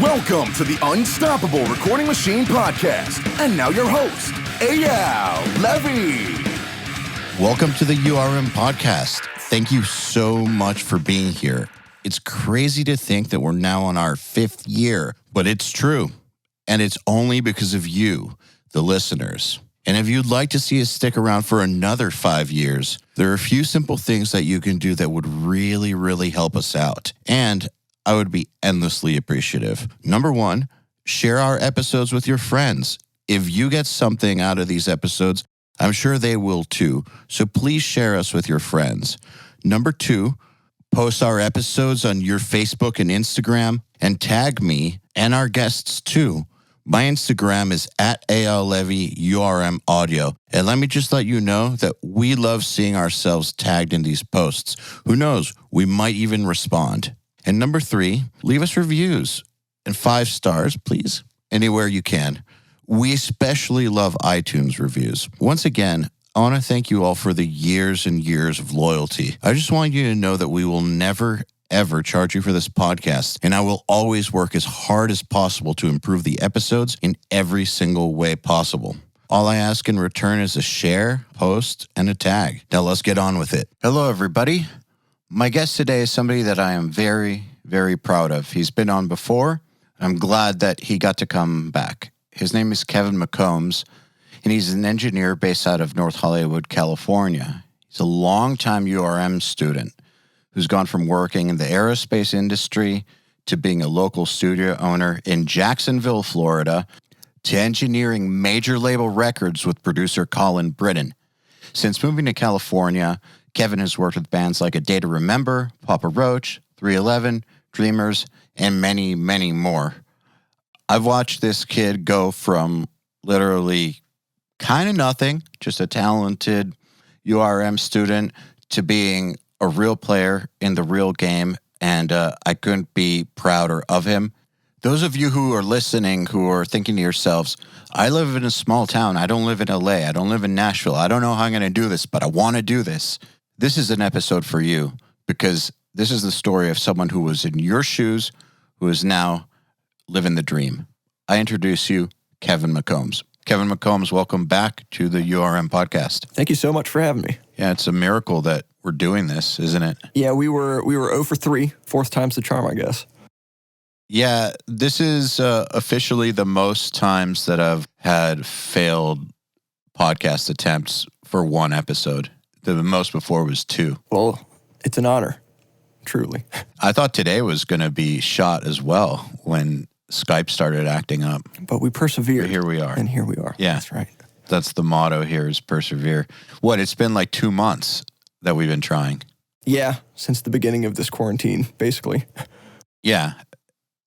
Welcome to the Unstoppable Recording Machine Podcast. And now your host, EYAL Levy. Welcome to the URM Podcast. Thank you so much for being here. It's crazy to think that we're now on our 5th year, but it's true. And it's only because of you, the listeners. And if you'd like to see us stick around for another 5 years, there are a few simple things that you can do that would really, really help us out. And I would be endlessly appreciative. Number 1, share our episodes with your friends. If you get something out of these episodes, I'm sure they will too. So please share us with your friends. Number 2, post our episodes on your Facebook and Instagram and tag me and our guests too. My Instagram is at EYAL Levy URM Audio. And let me just let you know that we love seeing ourselves tagged in these posts. Who knows, we might even respond. And number 3, leave us reviews and 5 stars, please, anywhere you can. We especially love iTunes reviews. Once again, I want to thank you all for the years and years of loyalty. I just want you to know that we will never, ever charge you for this podcast, and I will always work as hard as possible to improve the episodes in every single way possible. All I ask in return is a share, post, and a tag. Now let's get on with it. Hello, everybody. My guest today is somebody that I am very, very proud of. He's been on before. I'm glad that he got to come back. His name is Kevin Mccombs, and he's an engineer based out of North Hollywood, California. He's a longtime URM student who's gone from working in the aerospace industry to being a local studio owner in Jacksonville, Florida, to engineering major label records with producer Colin Brittain. Since moving to California, Kevin has worked with bands like A Day to Remember, Papa Roach, 311, Dreamers, and many, many more. I've watched this kid go from literally kind of nothing, just a talented URM student, to being a real player in the real game, and I couldn't be prouder of him. Those of you who are listening, who are thinking to yourselves, I live in a small town. I don't live in LA. I don't live in Nashville. I don't know how I'm going to do this, but I want to do this. This is an episode for you, because this is the story of someone who was in your shoes, who is now living the dream. I introduce you, Kevin Mccombs. Kevin Mccombs, welcome back to the URM podcast. Thank you so much for having me. Yeah, it's a miracle that we're doing this, isn't it? Yeah, we were 0 for 3. 4th time's the charm, I guess. Yeah, this is officially the most times that I've had failed podcast attempts for one episode. The most before was 2. Well, it's an honor, truly. I thought today was going to be shot as well when Skype started acting up. But we persevered. But here we are. And here we are. Yeah. That's right. That's the motto here, is persevere. What, it's been like 2 months that we've been trying. Yeah, since the beginning of this quarantine, basically. Yeah.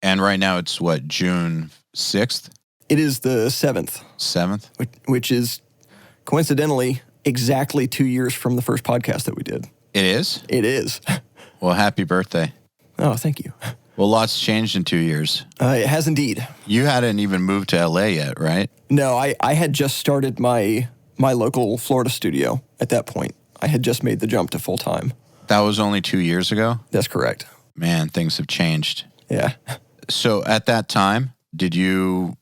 And right now it's what, June 6th? It is the 7th. 7th? Which is coincidentally exactly 2 years from the first podcast that we did. It is? It is. Well, happy birthday. Oh, thank you. Well, lots changed in 2 years. It has indeed. You hadn't even moved to LA yet, right? No, I had just started my local Florida studio at that point. I had just made the jump to full time. That was only 2 years ago? That's correct. Man, things have changed. Yeah. So at that time, did you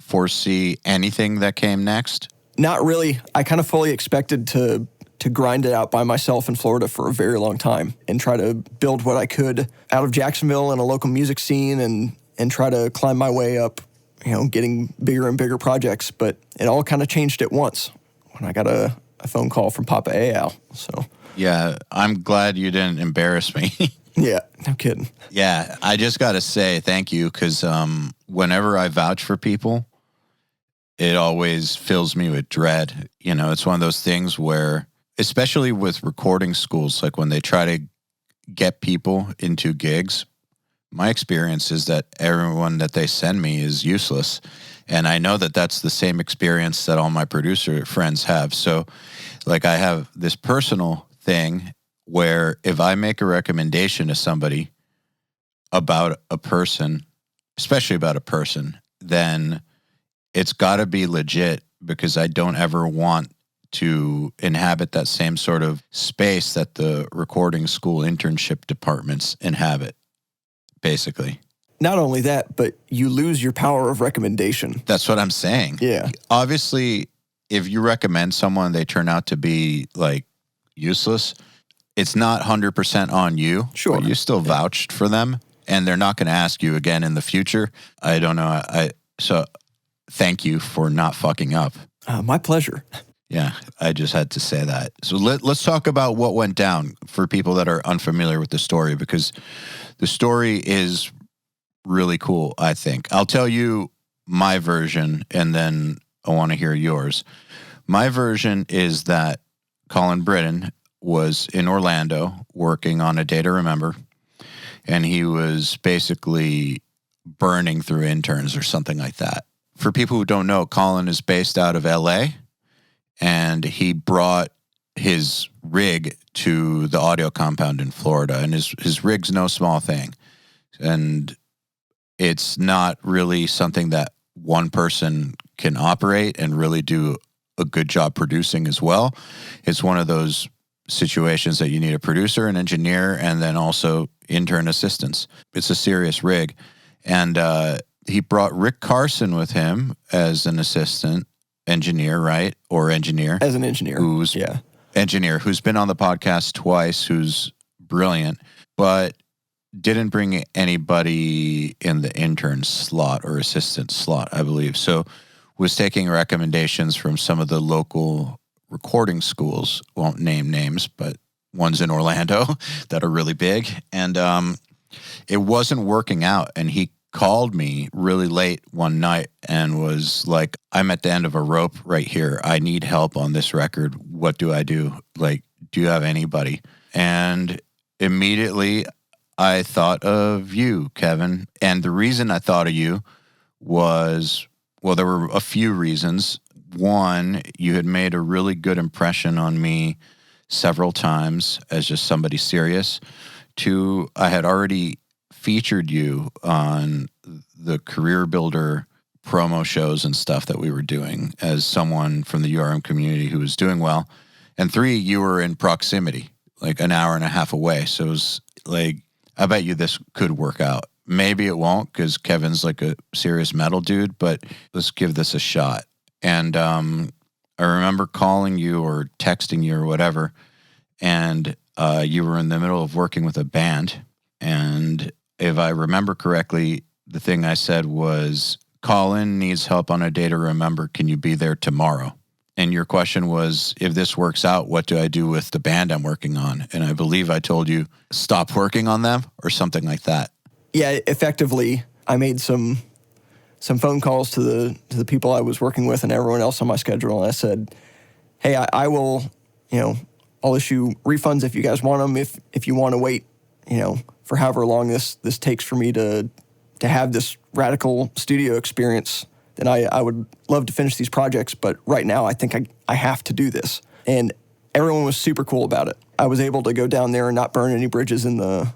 foresee anything that came next? Not really. I kind of fully expected to grind it out by myself in Florida for a very long time and try to build what I could out of Jacksonville and a local music scene and try to climb my way up, getting bigger and bigger projects. But it all kind of changed at once when I got a phone call from Papa EYAL. So yeah, I'm glad you didn't embarrass me. Yeah, no kidding. Yeah, I just got to say thank you, because whenever I vouch for people, it always fills me with dread. It's one of those things where, especially with recording schools, like when they try to get people into gigs, my experience is that everyone that they send me is useless. And I know that that's the same experience that all my producer friends have. So, like, I have this personal thing where if I make a recommendation to somebody about a person, especially about a person, then it's got to be legit, because I don't ever want to inhabit that same sort of space that the recording school internship departments inhabit, basically. not only that, but you lose your power of recommendation. That's what I'm saying. Yeah. Obviously, if you recommend someone, they turn out to be like useless, it's not 100% on you. Sure. But you still vouched for them, and they're not going to ask you again in the future. I don't know. So thank you for not fucking up. My pleasure. Yeah, I just had to say that. So let's talk about what went down for people that are unfamiliar with the story, because the story is really cool, I think. I'll tell you my version, and then I want to hear yours. My version is that Colin Brittain was in Orlando working on A Day to Remember, and he was basically burning through interns or something like that. For people who don't know, Colin is based out of LA, and he brought his rig to the audio compound in Florida, and his rig's no small thing. And it's not really something that one person can operate and really do a good job producing as well. It's one of those situations that you need a producer, an engineer, and then also intern assistants. It's a serious rig. And he brought Rick Carson with him as an assistant engineer, right? Or engineer. As an engineer. Engineer who's been on the podcast twice, who's brilliant, but didn't bring anybody in the intern slot or assistant slot, I believe. So was taking recommendations from some of the local recording schools. Won't name names, but ones in Orlando that are really big. And it wasn't working out. And he called me really late one night and was like, I'm at the end of a rope right here. I need help on this record. What do I do? Like, do you have anybody? And immediately I thought of you, Kevin. And the reason I thought of you was, well, there were a few reasons. One, you had made a really good impression on me several times as just somebody serious. Two, I had already featured you on the Career Builder promo shows and stuff that we were doing as someone from the URM community who was doing well. And three, you were in proximity, like an hour and a half away. So it was like, I bet you this could work out. Maybe it won't, because Kevin's like a serious metal dude, but let's give this a shot. And I remember calling you or texting you or whatever, and you were in the middle of working with a band. And if I remember correctly, the thing I said was, Colin needs help on A Day to Remember. Can you be there tomorrow? And your question was, if this works out, what do I do with the band I'm working on? And I believe I told you, stop working on them or something like that. Yeah, effectively, I made some phone calls to the people I was working with and everyone else on my schedule. And I said, hey, I will, I'll issue refunds if you guys want them. If you want to wait, for however long this takes for me to have this radical studio experience, then I would love to finish these projects. But right now, I think I have to do this. And everyone was super cool about it. I was able to go down there and not burn any bridges in the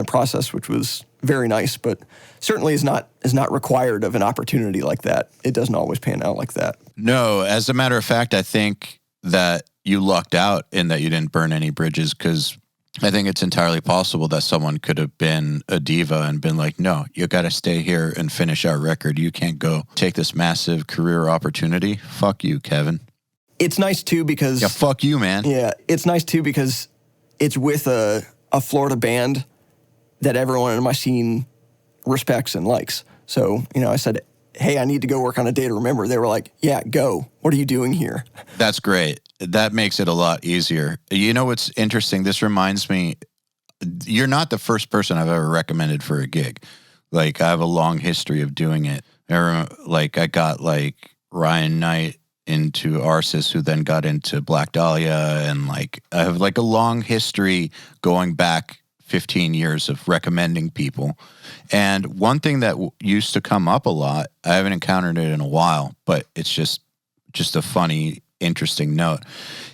process, which was very nice, but certainly is not required of an opportunity like that. It doesn't always pan out like that. No, as a matter of fact, I think that you lucked out in that you didn't burn any bridges, because I think it's entirely possible that someone could have been a diva and been like, no, you got to stay here and finish our record. You can't go take this massive career opportunity. Fuck you, Kevin. It's nice too because... Yeah, fuck you, man. Yeah, it's nice too because it's with a Florida band that everyone in my scene respects and likes. So, I said, hey, I need to go work on A Day to Remember. They were like, yeah, go. What are you doing here? That's great. That makes it a lot easier. You know what's interesting? This reminds me, you're not the first person I've ever recommended for a gig. Like, I have a long history of doing it. I got Ryan Knight into Arsis, who then got into Black Dahlia, and I have a long history going back 15 years of recommending people. And one thing that used to come up a lot, I haven't encountered it in a while, but it's just a funny, interesting note,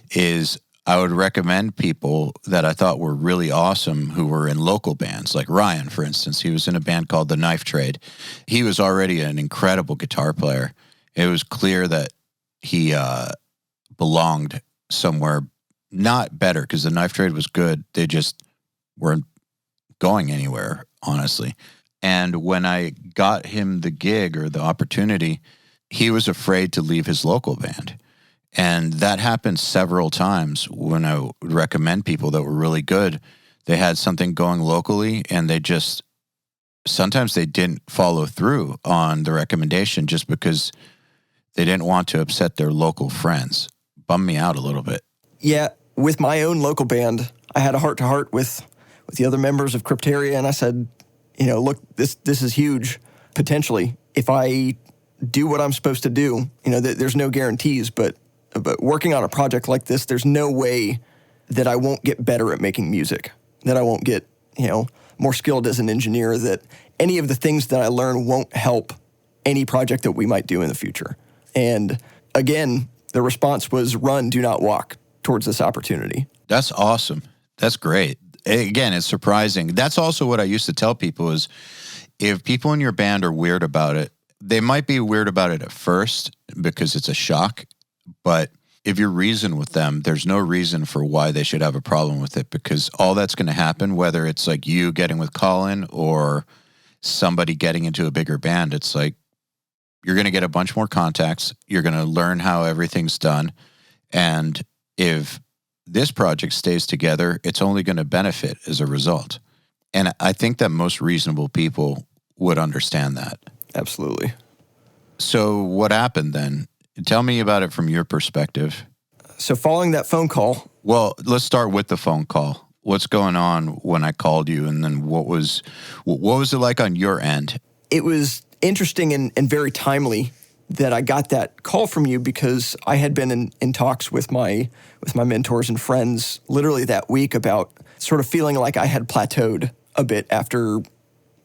is I would recommend people that I thought were really awesome who were in local bands, like Ryan, for instance. He was in a band called The Knife Trade. He was already an incredible guitar player. It was clear that he belonged somewhere not better, because The Knife Trade was good. They just weren't going anywhere, honestly. And when I got him the gig or the opportunity, he was afraid to leave his local band. And that happened several times when I would recommend people that were really good. They had something going locally and sometimes they didn't follow through on the recommendation just because they didn't want to upset their local friends. Bummed me out a little bit. Yeah, with my own local band, I had a heart-to-heart with the other members of Cryptaria, and I said, look, this is huge, potentially. If I do what I'm supposed to do, there's no guarantees, but working on a project like this, there's no way that I won't get better at making music, that I won't get, more skilled as an engineer, that any of the things that I learn won't help any project that we might do in the future. And again, the response was run, do not walk towards this opportunity. That's awesome. That's great. Again, it's surprising. That's also what I used to tell people is if people in your band are weird about it, they might be weird about it at first because it's a shock. But if you reason with them, there's no reason for why they should have a problem with it, because all that's going to happen, whether it's like you getting with Colin or somebody getting into a bigger band, it's like you're going to get a bunch more contacts. You're going to learn how everything's done. And if this project stays together, it's only going to benefit as a result. And I think that most reasonable people would understand that. Absolutely. So what happened then? Tell me about it from your perspective. So following that phone call. Well, let's start with the phone call. What's going on when I called you, and then what was it like on your end? It was interesting and very timely that I got that call from you, because I had been in talks with my mentors and friends literally that week about sort of feeling like I had plateaued a bit after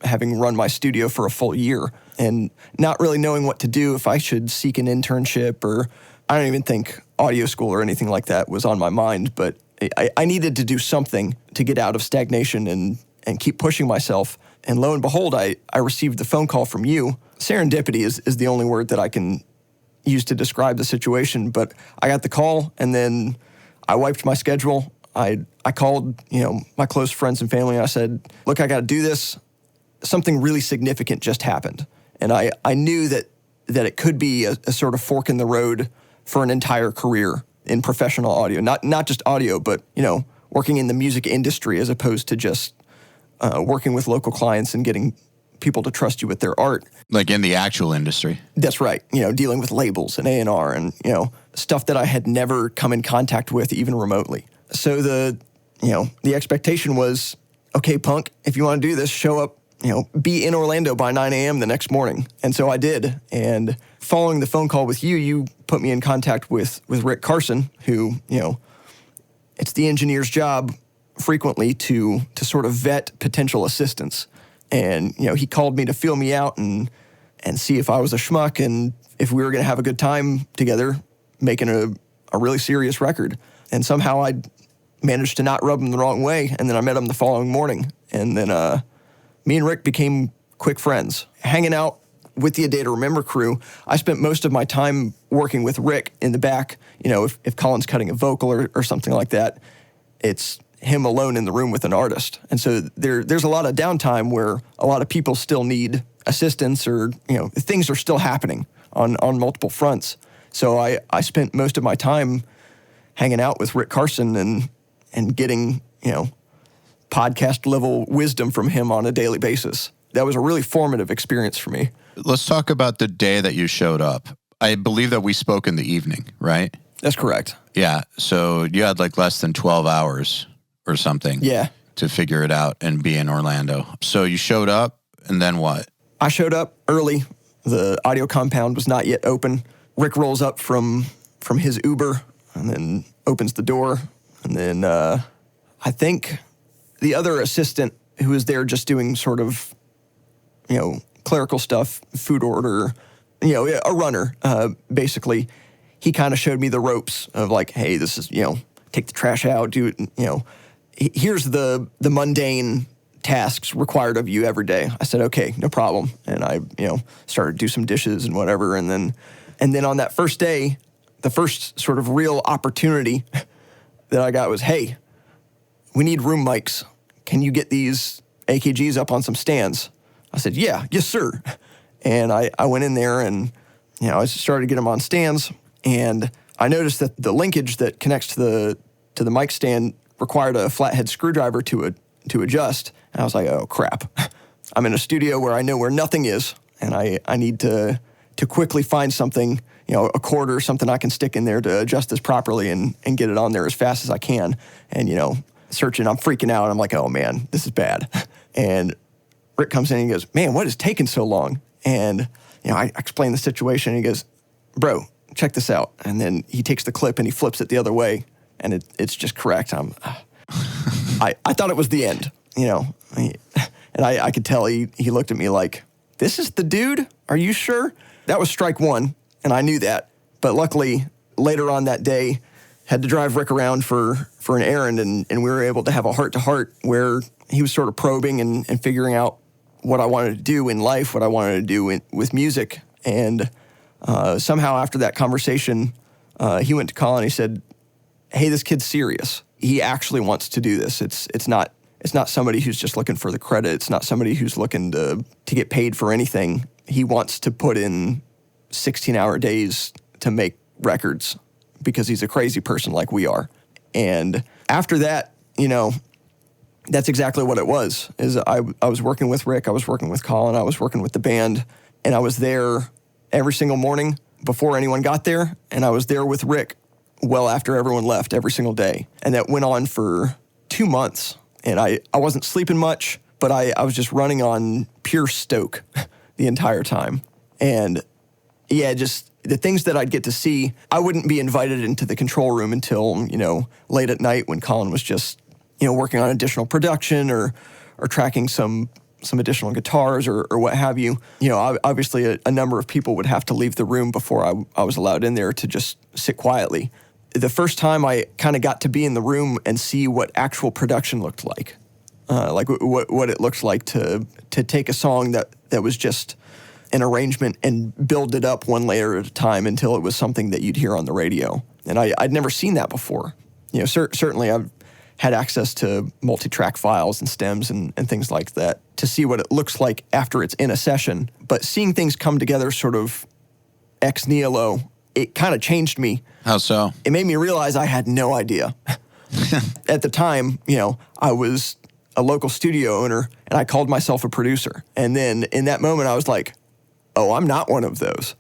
having run my studio for a full year and not really knowing what to do, if I should seek an internship, or I don't even think audio school or anything like that was on my mind, but I needed to do something to get out of stagnation and keep pushing myself. And lo and behold, I received the phone call from you. Serendipity is the only word that I can use to describe the situation, but I got the call and then I wiped my schedule. I called, my close friends and family, and I said, look, I got to do this. Something really significant just happened. And I knew that it could be a sort of fork in the road for an entire career in professional audio, not just audio, but, working in the music industry as opposed to just working with local clients and getting people to trust you with their art. Like in the actual industry. That's right. Dealing with labels and A&R and, stuff that I had never come in contact with even remotely. So the expectation was, okay, punk, if you want to do this, show up, be in Orlando by 9 a.m. the next morning. And so I did. And following the phone call with you, you put me in contact with Rick Carson, who, it's the engineer's job frequently to sort of vet potential assistants. And, he called me to feel me out and see if I was a schmuck and if we were going to have a good time together making a really serious record. And somehow I managed to not rub him the wrong way. And then I met him the following morning. And then me and Rick became quick friends. Hanging out with the A Day to Remember crew, I spent most of my time working with Rick in the back. If Colin's cutting a vocal or something like that, it's him alone in the room with an artist. And so there's a lot of downtime where a lot of people still need assistance, or, things are still happening on multiple fronts. So I spent most of my time hanging out with Rick Carson and getting, podcast level wisdom from him on a daily basis. That was a really formative experience for me. Let's talk about the day that you showed up. I believe that we spoke in the evening, right? That's correct. Yeah. So you had like less than 12 hours or something. Yeah. To figure it out and be in Orlando. So you showed up, and then what? I showed up early. The audio compound was not yet open. Rick rolls up from his Uber and then opens the door. And then I think the other assistant who was there just doing sort of, clerical stuff, food order, a runner, basically, he kind of showed me the ropes of like, hey, this is, take the trash out, do it, here's the mundane tasks required of you every day. I said, okay, no problem. And I, started to do some dishes and whatever. And then on that first day, the first sort of real opportunity that I got was, hey, we need room mics. Can you get these AKGs up on some stands? I said, yeah, yes, sir. And I went in there and, I started to get them on stands. And I noticed that the linkage that connects to the mic stand required a flathead screwdriver to adjust. And I was like, oh, crap. I'm in a studio where I know where nothing is. And I need to quickly find something, a cord or something I can stick in there to adjust this properly and get it on there as fast as I can. And, searching, I'm freaking out. I'm like, oh, man, this is bad. And Rick comes in and he goes, man, what is taking so long? And, I explain the situation and he goes, bro, check this out. And then he takes the clip and he flips it the other way and it's just correct. I thought it was the end, and I could tell he looked at me like, this is the dude? Are you sure? That was strike one, and I knew that. But luckily, later on that day, had to drive Rick around for an errand, and we were able to have a heart-to-heart where he was sort of probing and figuring out what I wanted to do in life, what I wanted to do with music. And somehow after that conversation, he went to Colin and he said, hey, this kid's serious. He actually wants to do this. It's not somebody who's just looking for the credit. It's not somebody who's looking to get paid for anything. He wants to put in 16-hour days to make records because he's a crazy person like we are. And after that, that's exactly what it was. Is I was working with Rick, I was working with Colin, I was working with the band, and I was there every single morning before anyone got there, and I was there with Rick well after everyone left every single day. And that went on for 2 months. And I wasn't sleeping much, but I was just running on pure stoke the entire time. And yeah, just the things that I'd get to see, I wouldn't be invited into the control room until, late at night when Colin was just, working on additional production or tracking some additional guitars or what have you. Obviously a number of people would have to leave the room before I was allowed in there to just sit quietly. The first time I kind of got to be in the room and see what actual production looked like what it looks like to take a song that was just an arrangement and build it up one layer at a time until it was something that you'd hear on the radio. And I'd never seen that before. Certainly I've had access to multi-track files and stems and things like that to see what it looks like after it's in a session. But seeing things come together sort of ex nihilo, it kind of changed me. How so? It made me realize I had no idea. At the time, I was a local studio owner and I called myself a producer. And then in that moment, I was like, oh, I'm not one of those.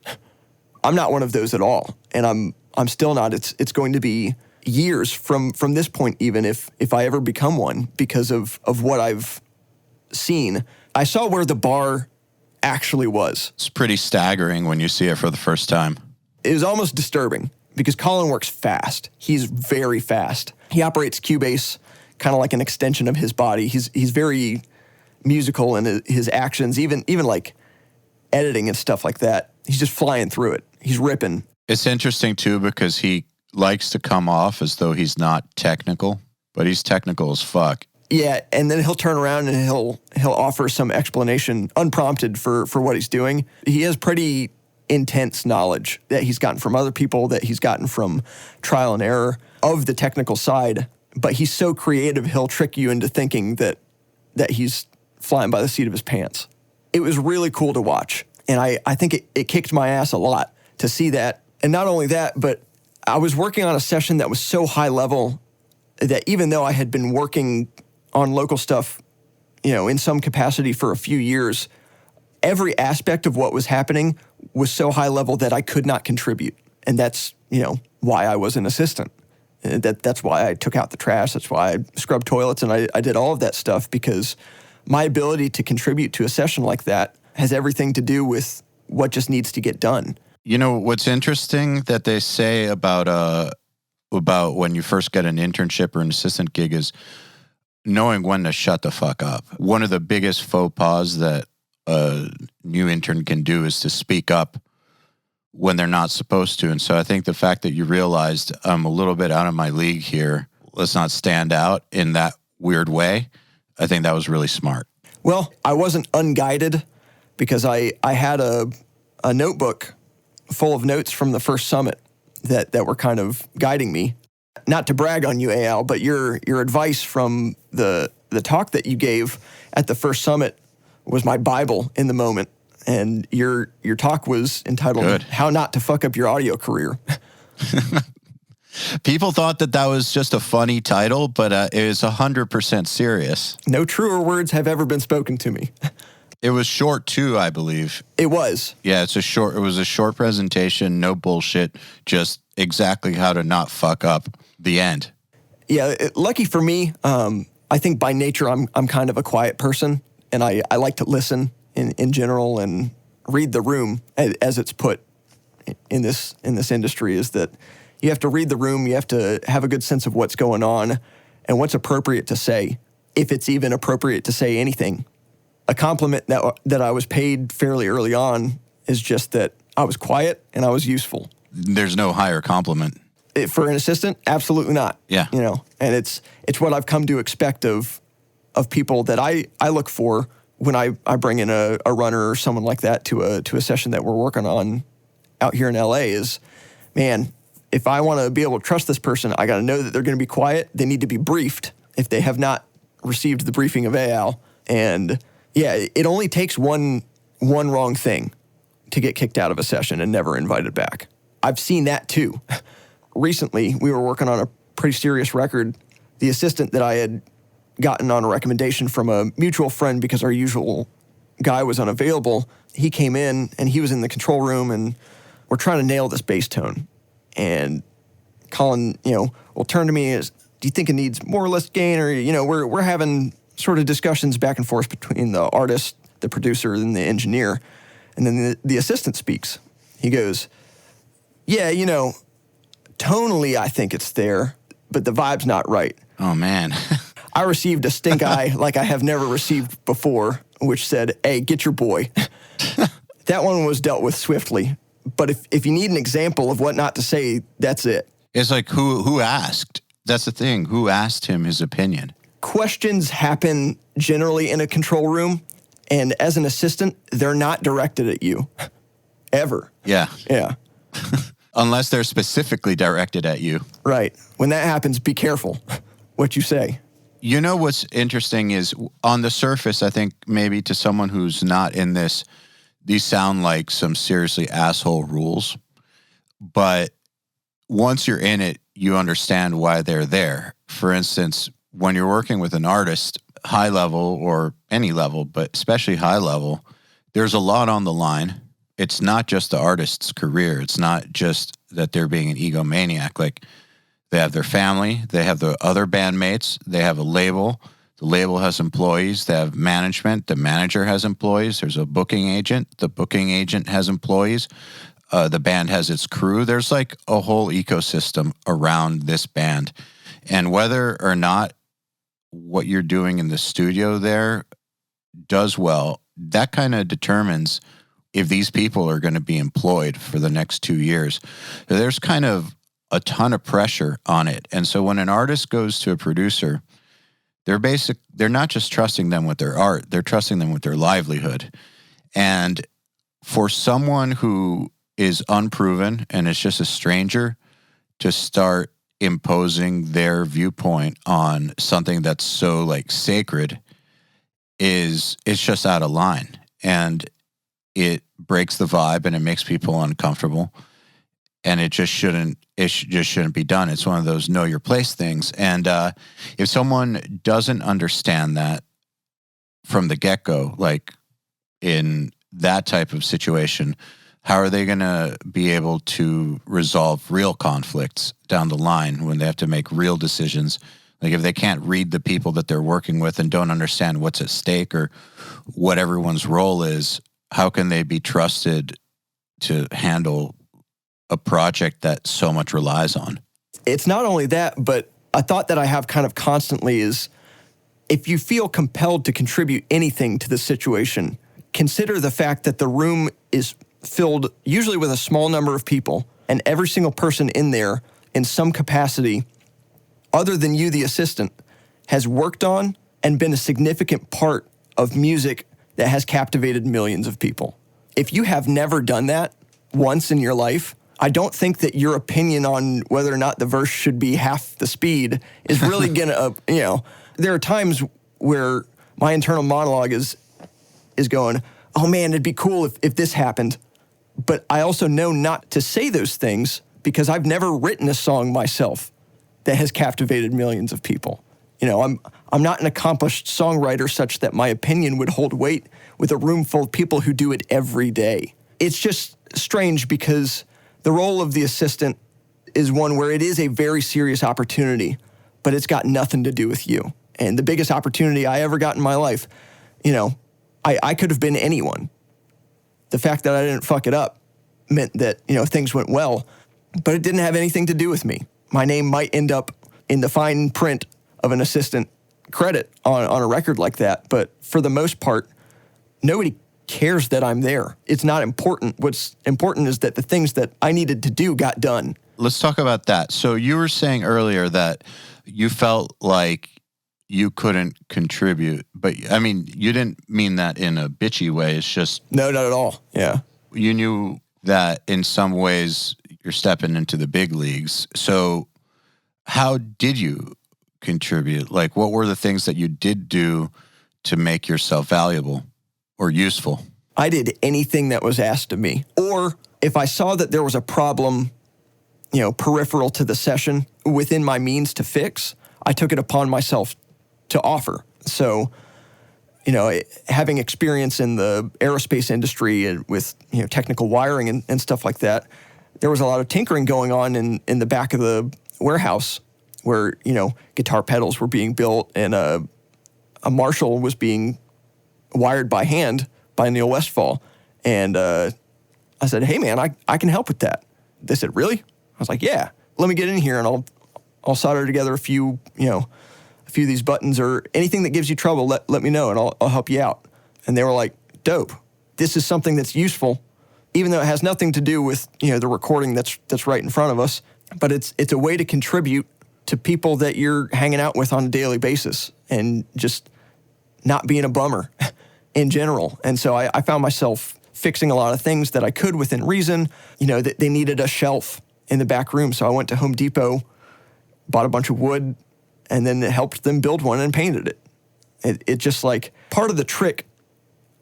I'm not one of those at all. And I'm still not. It's going to be years from this point, even if I ever become one, because of what I've seen. I saw where the bar actually was. It's pretty staggering when you see it for the first time. It was almost disturbing because Colin works fast. He's very fast. He operates Cubase kind of like an extension of his body. He's very musical in his actions, even like editing and stuff like that. He's just flying through it. He's ripping. It's interesting too because he likes to come off as though he's not technical, but he's technical as fuck. Yeah, and then he'll turn around and he'll offer some explanation unprompted for what he's doing. He has pretty intense knowledge that he's gotten from other people, that he's gotten from trial and error of the technical side, but he's so creative he'll trick you into thinking that he's flying by the seat of his pants. It was really cool to watch, and I think it kicked my ass a lot to see that. And not only that, but I was working on a session that was so high level that even though I had been working on local stuff, in some capacity for a few years, every aspect of what was happening was so high level that I could not contribute. And that's, why I was an assistant. That's why I took out the trash. That's why I scrubbed toilets and I did all of that stuff, because my ability to contribute to a session like that has everything to do with what just needs to get done. What's interesting that they say about when you first get an internship or an assistant gig is knowing when to shut the fuck up. One of the biggest faux pas that a new intern can do is to speak up when they're not supposed to. And so I think the fact that you realized I'm a little bit out of my league here, let's not stand out in that weird way, I think that was really smart. Well, I wasn't unguided because I had a notebook full of notes from the first summit that were kind of guiding me. Not to brag on you, EYAL, but your advice from the talk that you gave at the first summit was my Bible in the moment. And your talk was entitled "How Not to Fuck Up Your Audio Career." People thought that was just a funny title, but it is 100% serious. No truer words have ever been spoken to me. It was short too, I believe. It was. Yeah, it was a short presentation, no bullshit, just exactly how to not fuck up. The end. Yeah, lucky for me, I think by nature I'm kind of a quiet person, and I like to listen in general and read the room, as it's put in this industry, is that you have to read the room, you have to have a good sense of what's going on and what's appropriate to say, if it's even appropriate to say anything. A compliment that I was paid fairly early on is just that I was quiet and I was useful. There's no higher compliment. For an assistant, absolutely not. Yeah. And it's what I've come to expect of people that I look for when I bring in a runner or someone like that to a session that we're working on out here in LA is, man, if I want to be able to trust this person, I got to know that they're going to be quiet. They need to be briefed if they have not received the briefing of EYAL. And yeah, it only takes one wrong thing to get kicked out of a session and never invited back. I've seen that too. Recently, we were working on a pretty serious record. The assistant that I had gotten on a recommendation from a mutual friend because our usual guy was unavailable, he came in and he was in the control room and we're trying to nail this bass tone. And Colin, will turn to me as, do you think it needs more or less gain? Or, we're having sort of discussions back and forth between the artist, the producer, and the engineer. And then the assistant speaks. He goes, yeah, tonally I think it's there, but the vibe's not right. Oh, man. I received a stink eye like I have never received before, which said, hey, get your boy. That one was dealt with swiftly. But if you need an example of what not to say, that's it. It's like who asked? That's the thing. Who asked him his opinion? Questions happen generally in a control room, and as an assistant, they're not directed at you. Ever. Yeah. Yeah. Unless they're specifically directed at you. Right. When that happens, be careful what you say. What's interesting is on the surface, I think maybe to someone who's not in this, these sound like some seriously asshole rules. But once you're in it, you understand why they're there. For instance, when you're working with an artist, high level or any level, but especially high level, there's a lot on the line. It's not just the artist's career. It's not just that they're being an egomaniac. Like, they have their family, they have the other bandmates, they have a label. The label has employees, they have management, the manager has employees, there's a booking agent, the booking agent has employees, the band has its crew. There's like a whole ecosystem around this band. And whether or not what you're doing in the studio there does well, that kind of determines if these people are going to be employed for the next 2 years. There's kind of a ton of pressure on it. And so when an artist goes to a producer, they're not just trusting them with their art, they're trusting them with their livelihood. And for someone who is unproven and is just a stranger to start imposing their viewpoint on something that's so like sacred it's just out of line. And it breaks the vibe and it makes people uncomfortable. And it just shouldn't be done. It's one of those know your place things. And if someone doesn't understand that from the get-go, like in that type of situation, how are they going to be able to resolve real conflicts down the line when they have to make real decisions? Like, if they can't read the people that they're working with and don't understand what's at stake or what everyone's role is, how can they be trusted to handle a project that so much relies on? It's not only that, but a thought that I have kind of constantly is, if you feel compelled to contribute anything to the situation, consider the fact that the room is filled usually with a small number of people, and every single person in there in some capacity, other than you, the assistant, has worked on and been a significant part of music that has captivated millions of people. If you have never done that once in your life, I don't think that your opinion on whether or not the verse should be half the speed is really gonna, there are times where my internal monologue is, is going, oh man, it'd be cool if this happened. But I also know not to say those things because I've never written a song myself that has captivated millions of people. I'm not an accomplished songwriter such that my opinion would hold weight with a room full of people who do it every day. It's just strange because the role of the assistant is one where it is a very serious opportunity, but it's got nothing to do with you. And the biggest opportunity I ever got in my life, I could have been anyone. The fact that I didn't fuck it up meant that, things went well, but it didn't have anything to do with me. My name might end up in the fine print of an assistant credit on a record like that, but for the most part, nobody cares that I'm there. It's not important. What's important is that the things that I needed to do got done. Let's talk about that. So you were saying earlier that you felt like you couldn't contribute, but I mean, you didn't mean that in a bitchy way. It's just... No, not at all. Yeah. You knew that in some ways you're stepping into the big leagues. So how did you contribute? Like, what were the things that you did do to make yourself valuable or useful? I did anything that was asked of me. Or if I saw that there was a problem, peripheral to the session within my means to fix, I took it upon myself to offer. So, having experience in the aerospace industry and with, technical wiring and stuff like that, there was a lot of tinkering going on in the back of the warehouse where, guitar pedals were being built and a Marshall was being wired by hand by Neil Westfall. And I said, hey, man, I can help with that. They said, really? I was like, yeah, let me get in here and I'll solder together a few of these buttons or anything that gives you trouble, let me know and I'll help you out. And they were like, dope. This is something that's useful, even though it has nothing to do with, the recording that's right in front of us. But it's a way to contribute to people that you're hanging out with on a daily basis and just not being a bummer in general. And so I found myself fixing a lot of things that I could within reason. They needed a shelf in the back room. So I went to Home Depot, bought a bunch of wood, and then helped them build one and painted it. It just like part of the trick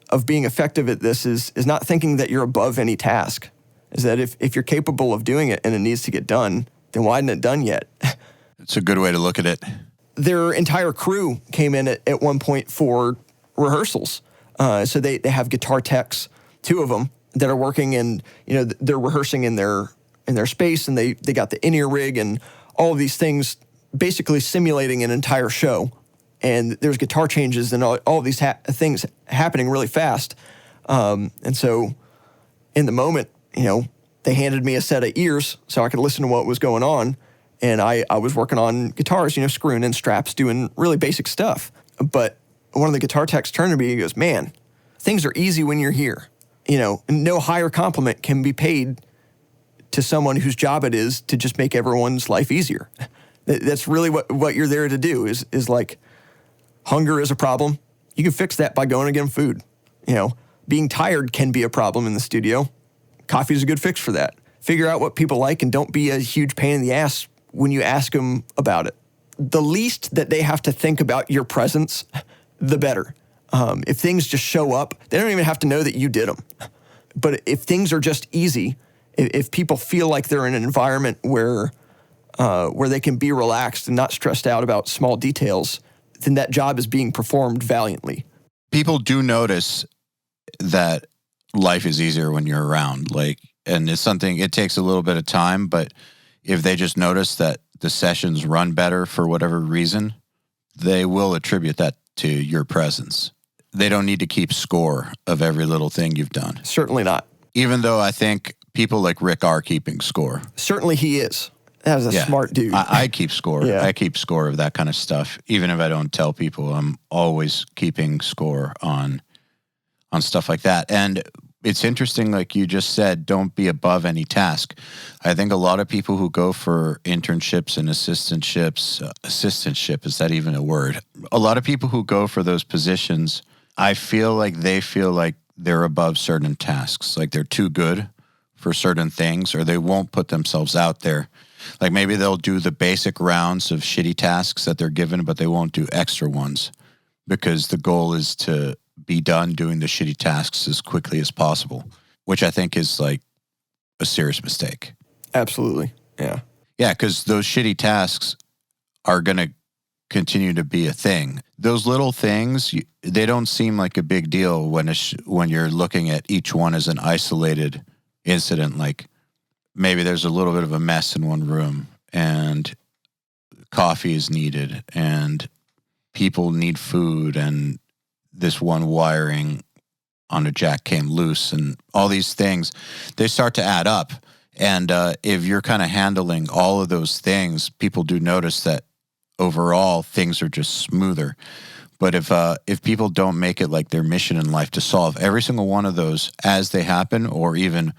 of being effective at this is not thinking that you're above any task. Is that if you're capable of doing it and it needs to get done, then why isn't it done yet? It's a good way to look at it. Their entire crew came in at one point for rehearsals. So they have guitar techs, 2 of them, that are working and, they're rehearsing in their space and they got the in-ear rig and all of these things basically simulating an entire show. And there's guitar changes and all of these things happening really fast. And so in the moment, they handed me a set of ears so I could listen to what was going on. And I was working on guitars, screwing in straps, doing really basic stuff. But one of the guitar techs turned to me and goes, man, things are easy when you're here. No higher compliment can be paid to someone whose job it is to just make everyone's life easier. That's really what you're there to do is like, hunger is a problem. You can fix that by going and getting food. Being tired can be a problem in the studio. Coffee is a good fix for that. Figure out what people like and don't be a huge pain in the ass when you ask them about it. The least that they have to think about your presence, the better. If things just show up, they don't even have to know that you did them. But if things are just easy, if people feel like they're in an environment where they can be relaxed and not stressed out about small details, then that job is being performed valiantly. People do notice that life is easier when you're around, and it's something, it takes a little bit of time, but if they just notice that the sessions run better for whatever reason, they will attribute that to your presence. They don't need to keep score of every little thing you've done. Certainly not. Even though I think people like Rick are keeping score. Certainly he is. That is a smart dude. I keep score. Yeah. I keep score of that kind of stuff. Even if I don't tell people, I'm always keeping score on stuff like that. And it's interesting, like you just said, don't be above any task. I think a lot of people who go for internships and assistantship, is that even a word? A lot of people who go for those positions, I feel like they feel like they're above certain tasks, like they're too good for certain things, or they won't put themselves out there. Like maybe they'll do the basic rounds of shitty tasks that they're given, but they won't do extra ones because the goal is to be done doing the shitty tasks as quickly as possible, which I think is like a serious mistake. Absolutely. Yeah. Yeah, because those shitty tasks are going to continue to be a thing. Those little things, they don't seem like a big deal when you're looking at each one as an isolated incident. Like maybe there's a little bit of a mess in one room and coffee is needed and people need food and this one wiring on a jack came loose and all these things, they start to add up. And if you're kind of handling all of those things, people do notice that overall things are just smoother. But if people don't make it like their mission in life to solve every single one of those as they happen or even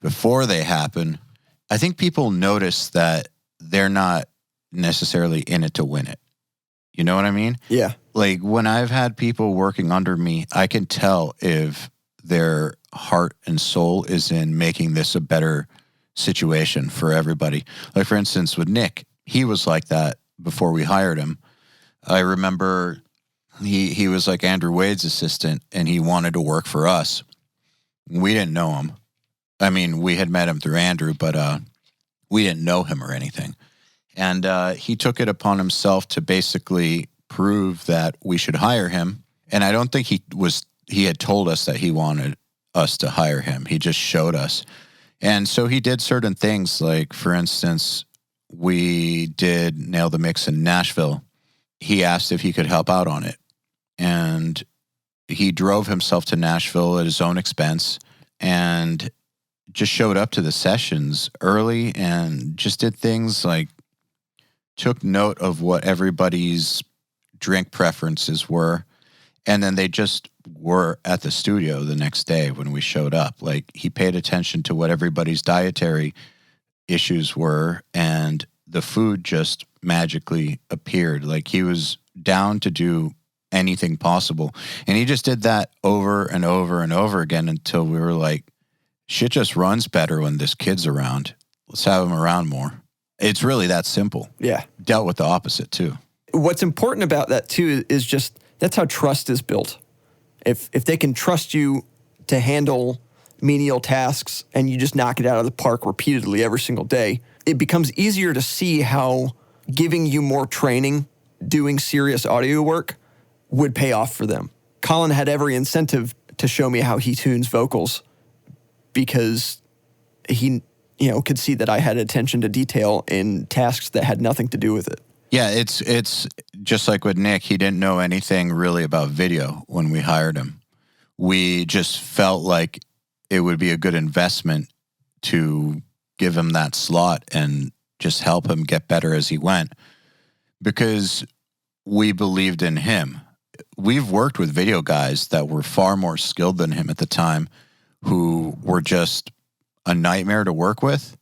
before they happen, I think people notice that they're not necessarily in it to win it. You know what I mean? Yeah. Like when I've had people working under me, I can tell if their heart and soul is in making this a better situation for everybody. Like for instance, with Nick, he was like that before we hired him. I remember he was like Andrew Wade's assistant and he wanted to work for us. We didn't know him. I mean, we had met him through Andrew, but we didn't know him or anything. And he took it upon himself to basically prove that we should hire him. And I don't think he had told us that he wanted us to hire him. He just showed us. And so he did certain things, like, for instance, we did Nail the Mix in Nashville. He asked if he could help out on it. And he drove himself to Nashville at his own expense and just showed up to the sessions early and just did things like took note of what everybody's drink preferences were. And then they just were at the studio the next day when we showed up. Like he paid attention to what everybody's dietary issues were, and the food just magically appeared. Like he was down to do anything possible. And he just did that over and over and over again until we were like, shit just runs better when this kid's around. Let's have him around more. It's really that simple. Yeah. Dealt with the opposite too. What's important about that too is just that's how trust is built. If they can trust you to handle menial tasks and you just knock it out of the park repeatedly every single day, it becomes easier to see how giving you more training, doing serious audio work would pay off for them. Colin had every incentive to show me how he tunes vocals because he, could see that I had attention to detail in tasks that had nothing to do with it. Yeah, it's just like with Nick. He didn't know anything really about video when we hired him. We just felt like it would be a good investment to give him that slot and just help him get better as he went because we believed in him. We've worked with video guys that were far more skilled than him at the time who were just a nightmare to work with.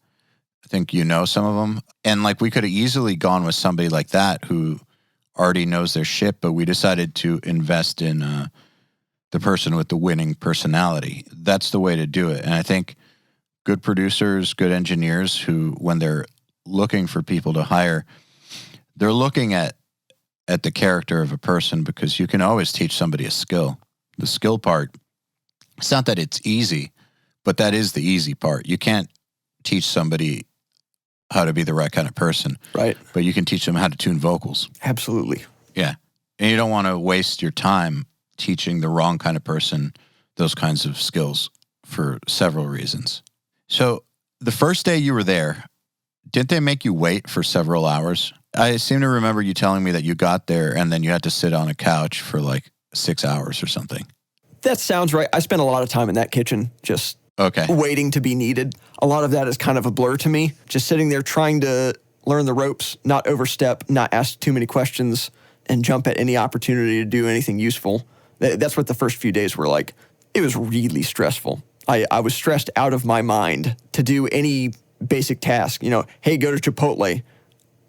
I think you know some of them. And like we could have easily gone with somebody like that who already knows their shit, but we decided to invest in the person with the winning personality. That's the way to do it. And I think good producers, good engineers who, when they're looking for people to hire, they're looking at the character of a person because you can always teach somebody a skill. The skill part, it's not that it's easy, but that is the easy part. You can't teach somebody how to be the right kind of person. Right. But you can teach them how to tune vocals. Absolutely. Yeah. And you don't want to waste your time teaching the wrong kind of person those kinds of skills for several reasons. So the first day you were there, didn't they make you wait for several hours? I seem to remember you telling me that you got there and then you had to sit on a couch for like 6 hours or something. That sounds right. I spent a lot of time in that kitchen just waiting to be needed. A lot of that is kind of a blur to me. Just sitting there trying to learn the ropes, not overstep, not ask too many questions, and jump at any opportunity to do anything useful. That's what the first few days were like. It was really stressful. I was stressed out of my mind to do any basic task. Hey, go to Chipotle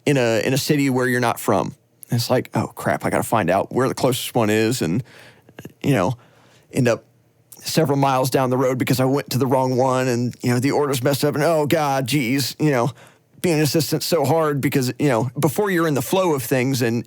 in a city where you're not from. And it's like, oh crap, I got to find out where the closest one is, and end up several miles down the road because I went to the wrong one, and the order's messed up, and oh god, geez, being an assistant's so hard because before you're in the flow of things and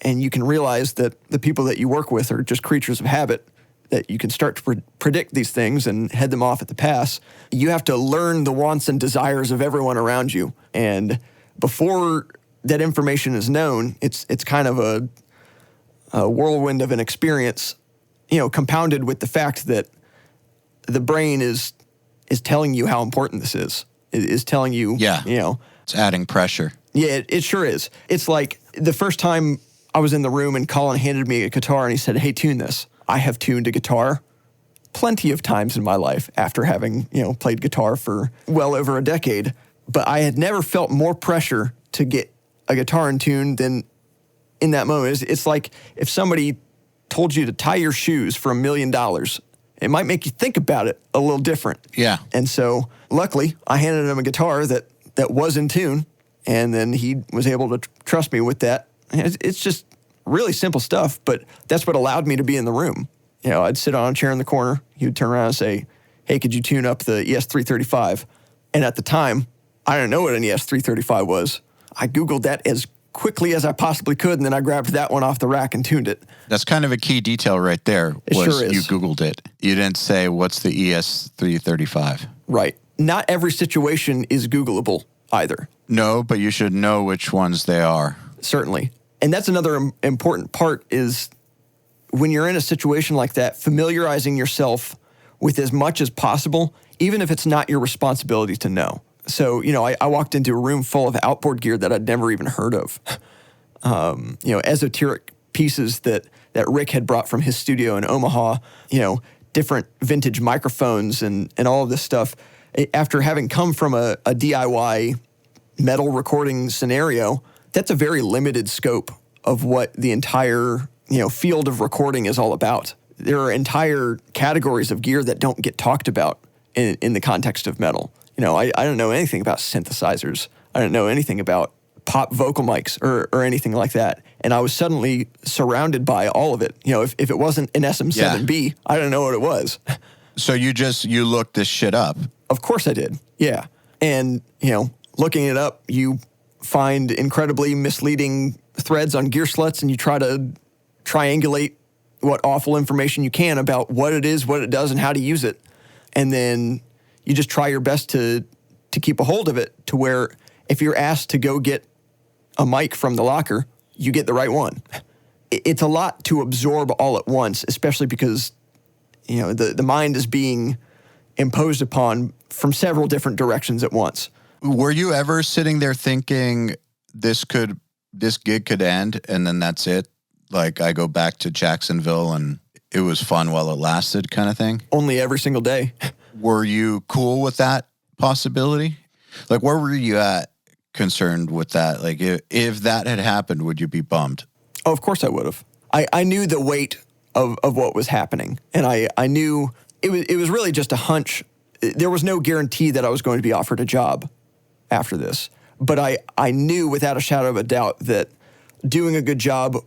you can realize that the people that you work with are just creatures of habit, that you can start to predict these things and head them off at the pass. You have to learn the wants and desires of everyone around you. And before that information is known, it's kind of a whirlwind of an experience, compounded with the fact that the brain is telling you how important this is telling you, it's adding pressure. Yeah, it sure is. It's like the first time I was in the room and Colin handed me a guitar and he said, "Hey, tune this." I have tuned a guitar plenty of times in my life after having, played guitar for well over a decade. But I had never felt more pressure to get a guitar in tune than in that moment. It's like if somebody told you to tie your shoes for $1 million, it might make you think about it a little different. Yeah. And so luckily I handed him a guitar that was in tune, and then he was able to trust me with that. It's just really simple stuff, but that's what allowed me to be in the room. I'd sit on a chair in the corner. He would turn around and say, "Hey, could you tune up the ES335? And at the time, I didn't know what an ES335 was. I Googled that as quickly as I possibly could, and then I grabbed that one off the rack and tuned it. That's kind of a key detail right there. It sure is. You Googled it. You didn't say, what's the ES335? Right. Not every situation is Googleable either. No, but you should know which ones they are. Certainly. And that's another important part is when you're in a situation like that, familiarizing yourself with as much as possible, even if it's not your responsibility to know. So, I walked into a room full of outboard gear that I'd never even heard of. Esoteric pieces that Rick had brought from his studio in Omaha, different vintage microphones and all of this stuff. After having come from a DIY metal recording scenario, that's a very limited scope of what the entire, field of recording is all about. There are entire categories of gear that don't get talked about in the context of metal. I don't know anything about synthesizers. I don't know anything about pop vocal mics or anything like that. And I was suddenly surrounded by all of it. If it wasn't an SM7B, I don't know what it was. So you looked this shit up? Of course I did, yeah. And, looking it up, you find incredibly misleading threads on gear sluts, and you try to triangulate what awful information you can about what it is, what it does, and how to use it. And then you just try your best to keep a hold of it to where if you're asked to go get a mic from the locker, you get the right one. It's a lot to absorb all at once, especially because, the mind is being imposed upon from several different directions at once. Were you ever sitting there thinking this gig could end and then that's it? Like I go back to Jacksonville and it was fun while it lasted kind of thing? Only every single day. Were you cool with that possibility? Like where were you at concerned with that? Like if that had happened, would you be bummed? Oh, of course I would have. I knew the weight of what was happening. And I knew it was really just a hunch. There was no guarantee that I was going to be offered a job after this. But I knew without a shadow of a doubt that doing a good job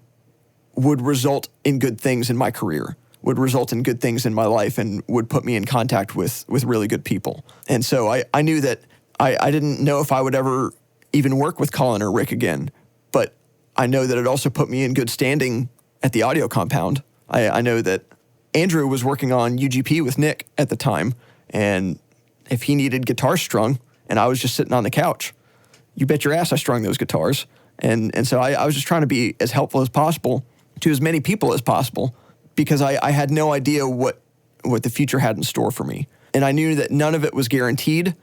would result in good things in my career, would result in good things in my life, and would put me in contact with really good people. And so I knew that I didn't know if I would ever even work with Colin or Rick again, but I know that it also put me in good standing at the audio compound. I know that Andrew was working on UGP with Nick at the time, and if he needed guitars strung and I was just sitting on the couch, you bet your ass I strung those guitars. And so I was just trying to be as helpful as possible to as many people as possible because I had no idea what the future had in store for me. And I knew that none of it was guaranteed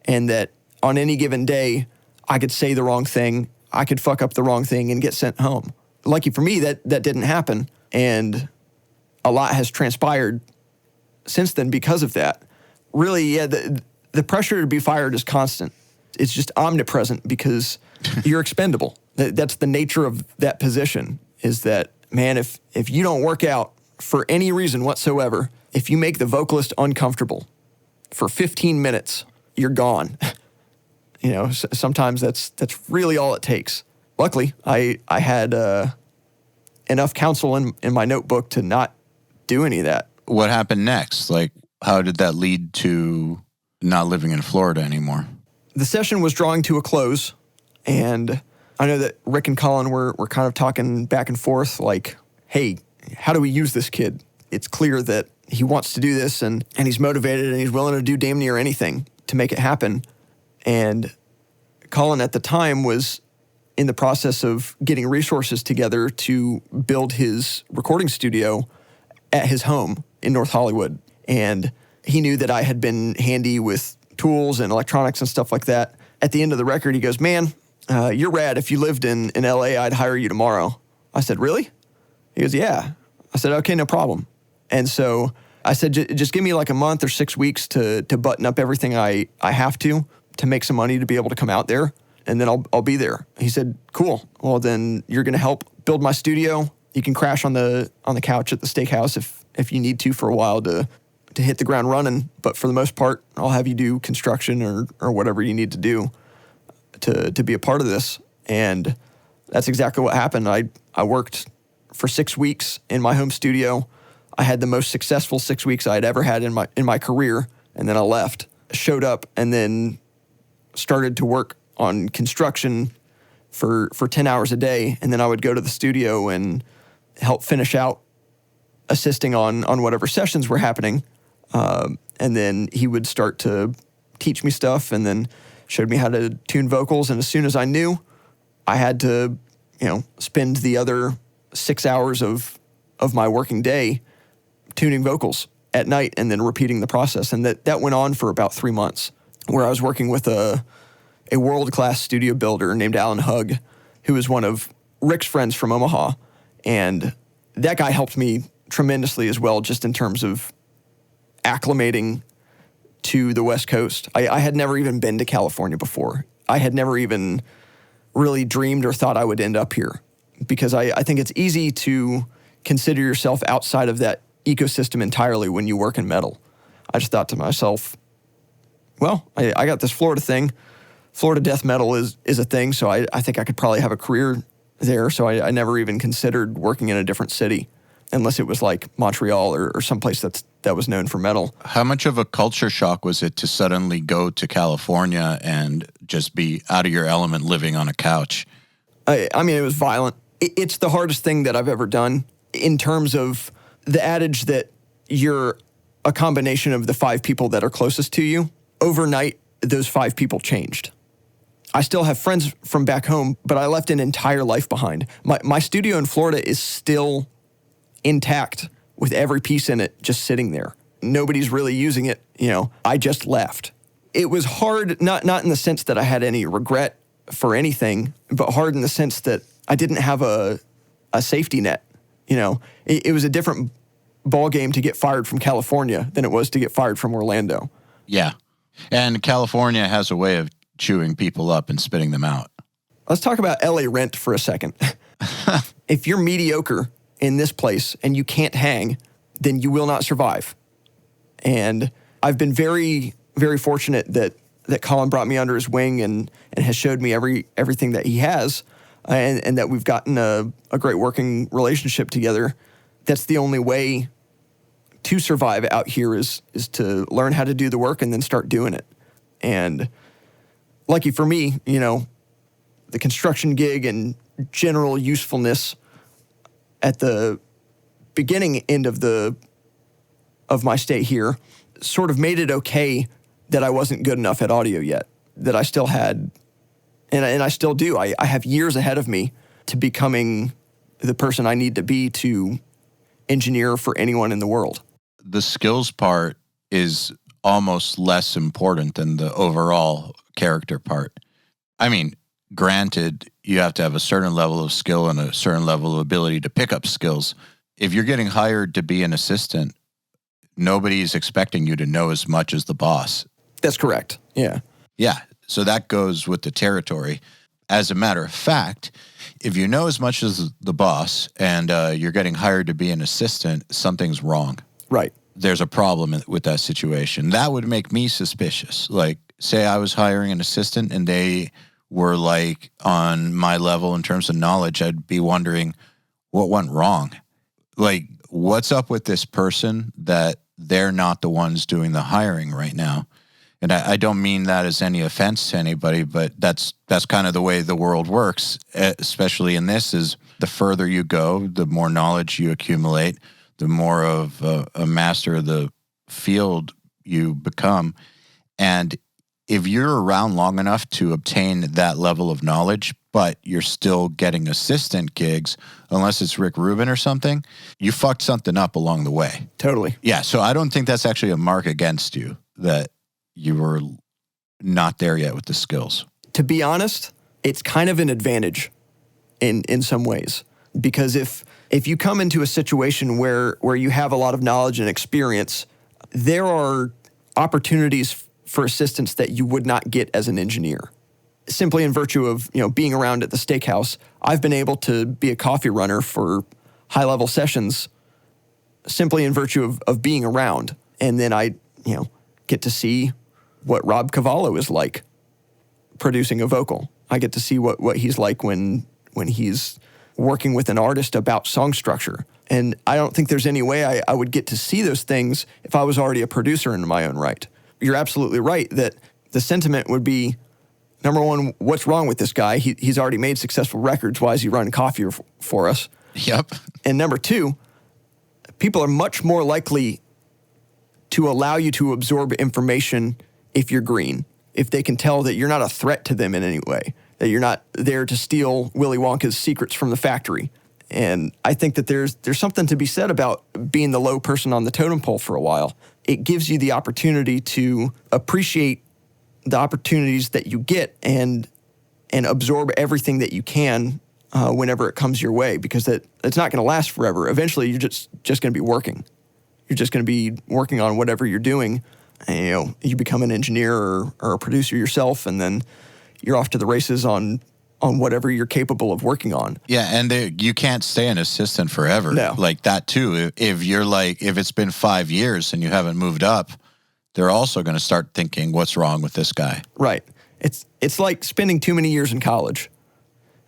and that on any given day, I could say the wrong thing, I could fuck up the wrong thing and get sent home. Lucky for me, that didn't happen. And a lot has transpired since then because of that. Really, yeah, the pressure to be fired is constant. It's just omnipresent because you're expendable. That's the nature of that position, is that, man, if you don't work out for any reason whatsoever, if you make the vocalist uncomfortable for 15 minutes, you're gone. Sometimes that's really all it takes. Luckily, I had enough counsel in my notebook to not do any of that. What happened next? Like, how did that lead to not living in Florida anymore? The session was drawing to a close, and I know that Rick and Colin were kind of talking back and forth like, hey, how do we use this kid? it's clear that he wants to do this and he's motivated and he's willing to do damn near anything to make it happen. And Colin at the time was in the process of getting resources together to build his recording studio at his home in North Hollywood. And he knew that I had been handy with tools and electronics and stuff like that. At the end of the record, he goes, "Man, you're rad. If you lived in LA, I'd hire you tomorrow." I said, "Really?" He goes, "Yeah." I said, "Okay, no problem." And so I said, just give me like a month or 6 weeks to button up everything I have to make some money to be able to come out there, and then I'll be there. He said, "Cool. Well, then you're going to help build my studio. You can crash on the couch at the steakhouse if you need to for a while to hit the ground running. But for the most part, I'll have you do construction or whatever you need to do to be a part of this." And that's exactly what happened. I worked for 6 weeks in my home studio. I had the most successful 6 weeks I had ever had in my career, and then I left, showed up, and then started to work on construction for 10 hours a day. And then I would go to the studio and help finish out assisting on whatever sessions were happening. And then he would start to teach me stuff and then showed me how to tune vocals. And as soon as I knew, I had to, spend the other 6 hours of my working day tuning vocals at night and then repeating the process. And that went on for about 3 months, where I was working with a world-class studio builder named Alan Hugg, who was one of Rick's friends from Omaha. And that guy helped me tremendously as well, just in terms of acclimating to the West Coast. I had never even been to California before. I had never even really dreamed or thought I would end up here, because I think it's easy to consider yourself outside of that ecosystem entirely when you work in metal. I just thought to myself, well, I got this Florida thing. Florida death metal is a thing, so I think I could probably have a career there. So I never even considered working in a different city, unless it was like Montreal or someplace that was known for metal. How much of a culture shock was it to suddenly go to California and just be out of your element living on a couch? I mean, it was violent. It's the hardest thing that I've ever done, in terms of the adage that you're a combination of the 5 people that are closest to you. Overnight, those 5 people changed. I still have friends from back home, but I left an entire life behind. My studio in Florida is still intact with every piece in it just sitting there. Nobody's really using it. I just left. It was hard, not in the sense that I had any regret for anything, but hard in the sense that I didn't have a safety net. It was a different ball game to get fired from California than it was to get fired from Orlando. Yeah. And California has a way of chewing people up and spitting them out. Let's talk about LA rent for a second. If you're mediocre in this place and you can't hang, then you will not survive. And I've been very, very fortunate that Colin brought me under his wing and has showed me everything that he has, and that we've gotten a great working relationship together. That's the only way to survive out here is to learn how to do the work and then start doing it. And lucky for me, the construction gig and general usefulness at the beginning end of my stay here sort of made it okay that I wasn't good enough at audio yet, that I still had, and I still do. I have years ahead of me to becoming the person I need to be to engineer for anyone in the world. The skills part is almost less important than the overall character part. I mean, granted, you have to have a certain level of skill and a certain level of ability to pick up skills. If you're getting hired to be an assistant, nobody's expecting you to know as much as the boss. That's correct. Yeah. Yeah. So that goes with the territory. As a matter of fact, if you know as much as the boss and you're getting hired to be an assistant, something's wrong. Right. There's a problem with that situation. That would make me suspicious. Like, say I was hiring an assistant and they were like on my level in terms of knowledge, I'd be wondering what went wrong. Like, what's up with this person that they're not the ones doing the hiring right now? And I don't mean that as any offense to anybody, but that's kind of the way the world works, especially in this, is the further you go, the more knowledge you accumulate, the more of a master of the field you become. And if you're around long enough to obtain that level of knowledge, but you're still getting assistant gigs, unless it's Rick Rubin or something, you fucked something up along the way. Totally. Yeah, so I don't think that's actually a mark against you, that you were not there yet with the skills. To be honest, it's kind of an advantage in some ways. Because if you come into a situation where you have a lot of knowledge and experience, there are opportunities for assistance that you would not get as an engineer. Simply in virtue of, being around at the steakhouse, I've been able to be a coffee runner for high-level sessions simply in virtue of being around. And then I, get to see what Rob Cavallo is like producing a vocal. I get to see what he's like when he's working with an artist about song structure. And I don't think there's any way I would get to see those things if I was already a producer in my own right. You're absolutely right that the sentiment would be, number one, what's wrong with this guy? He's already made successful records. Why is he running coffee for us? Yep. And number two, people are much more likely to allow you to absorb information if you're green, if they can tell that you're not a threat to them in any way, that you're not there to steal Willy Wonka's secrets from the factory. And I think that there's something to be said about being the low person on the totem pole for a while. It gives you the opportunity to appreciate the opportunities that you get and absorb everything that you can whenever it comes your way, because it's not going to last forever. Eventually, you're just going to be working. You're just going to be working on whatever you're doing. And, you become an engineer or a producer yourself, and then you're off to the races on whatever you're capable of working on. Yeah, and you can't stay an assistant forever. No. Like that too. If it's been 5 years and you haven't moved up, they're also going to start thinking, what's wrong with this guy? Right. It's like spending too many years in college.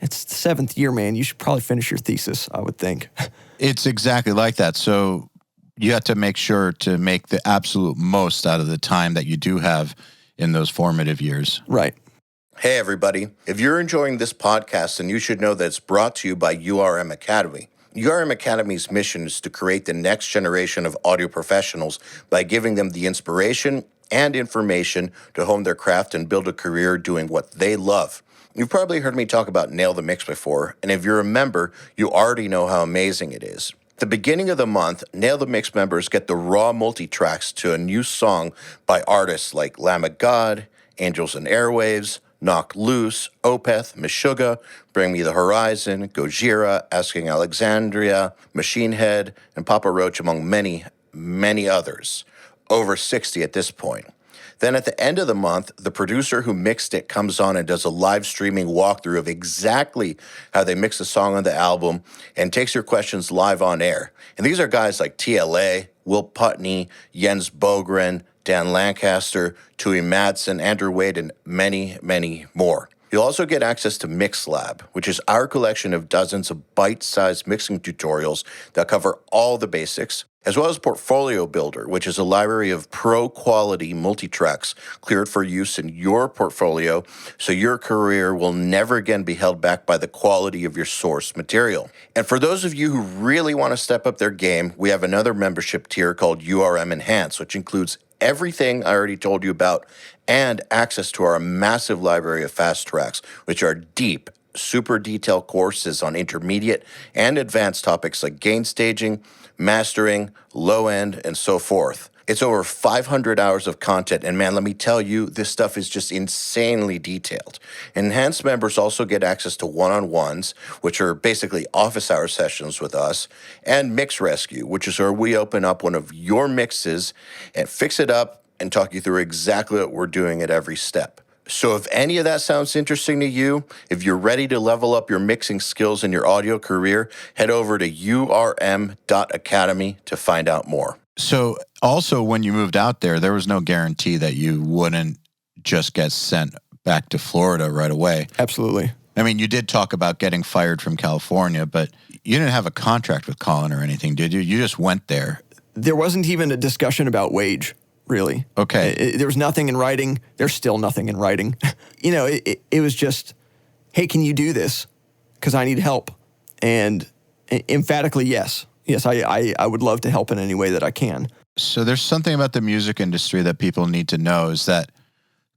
It's the 7th year, man. You should probably finish your thesis, I would think. It's exactly like that. So you have to make sure to make the absolute most out of the time that you do have in those formative years. Right. Hey, everybody. If you're enjoying this podcast, then you should know that it's brought to you by URM Academy. URM Academy's mission is to create the next generation of audio professionals by giving them the inspiration and information to hone their craft and build a career doing what they love. You've probably heard me talk about Nail the Mix before, and if you're a member, you already know how amazing it is. At the beginning of the month, Nail the Mix members get the raw multi-tracks to a new song by artists like Lamb of God, Angels and Airwaves, Knock Loose, Opeth, Meshuggah, Bring Me the Horizon, Gojira, Asking Alexandria, Machine Head, and Papa Roach, among many, many others. Over 60 at this point. Then at the end of the month, the producer who mixed it comes on and does a live streaming walkthrough of exactly how they mix the song on the album and takes your questions live on air. And these are guys like TLA, Will Putney, Jens Bogren, Dan Lancaster, Tui Madsen, Andrew Wade, and many, many more. You'll also get access to MixLab, which is our collection of dozens of bite-sized mixing tutorials that cover all the basics, as well as Portfolio Builder, which is a library of pro-quality multi-tracks cleared for use in your portfolio, so your career will never again be held back by the quality of your source material. And for those of you who really want to step up their game, we have another membership tier called URM Enhanced, which includes everything I already told you about and access to our massive library of fast tracks, which are deep, super detailed courses on intermediate and advanced topics like gain staging, mastering, low end, and so forth. It's over 500 hours of content, and man, let me tell you, this stuff is just insanely detailed. Enhanced members also get access to one-on-ones, which are basically office hour sessions with us, and Mix Rescue, which is where we open up one of your mixes and fix it up and talk you through exactly what we're doing at every step. So if any of that sounds interesting to you, if you're ready to level up your mixing skills in your audio career, head over to urm.academy to find out more. So also when you moved out there was no guarantee that you wouldn't just get sent back to Florida right away. Absolutely. I mean, you did talk about getting fired from California, but you didn't have a contract with Colin or anything, did you? You just went there. There wasn't even a discussion about wage, really. Okay. There was nothing in writing. There's still nothing in writing. It was just, hey, can you do this? Because I need help. And emphatically, yes. yes, I would love to help in any way that I can. So there's something about the music industry that people need to know is that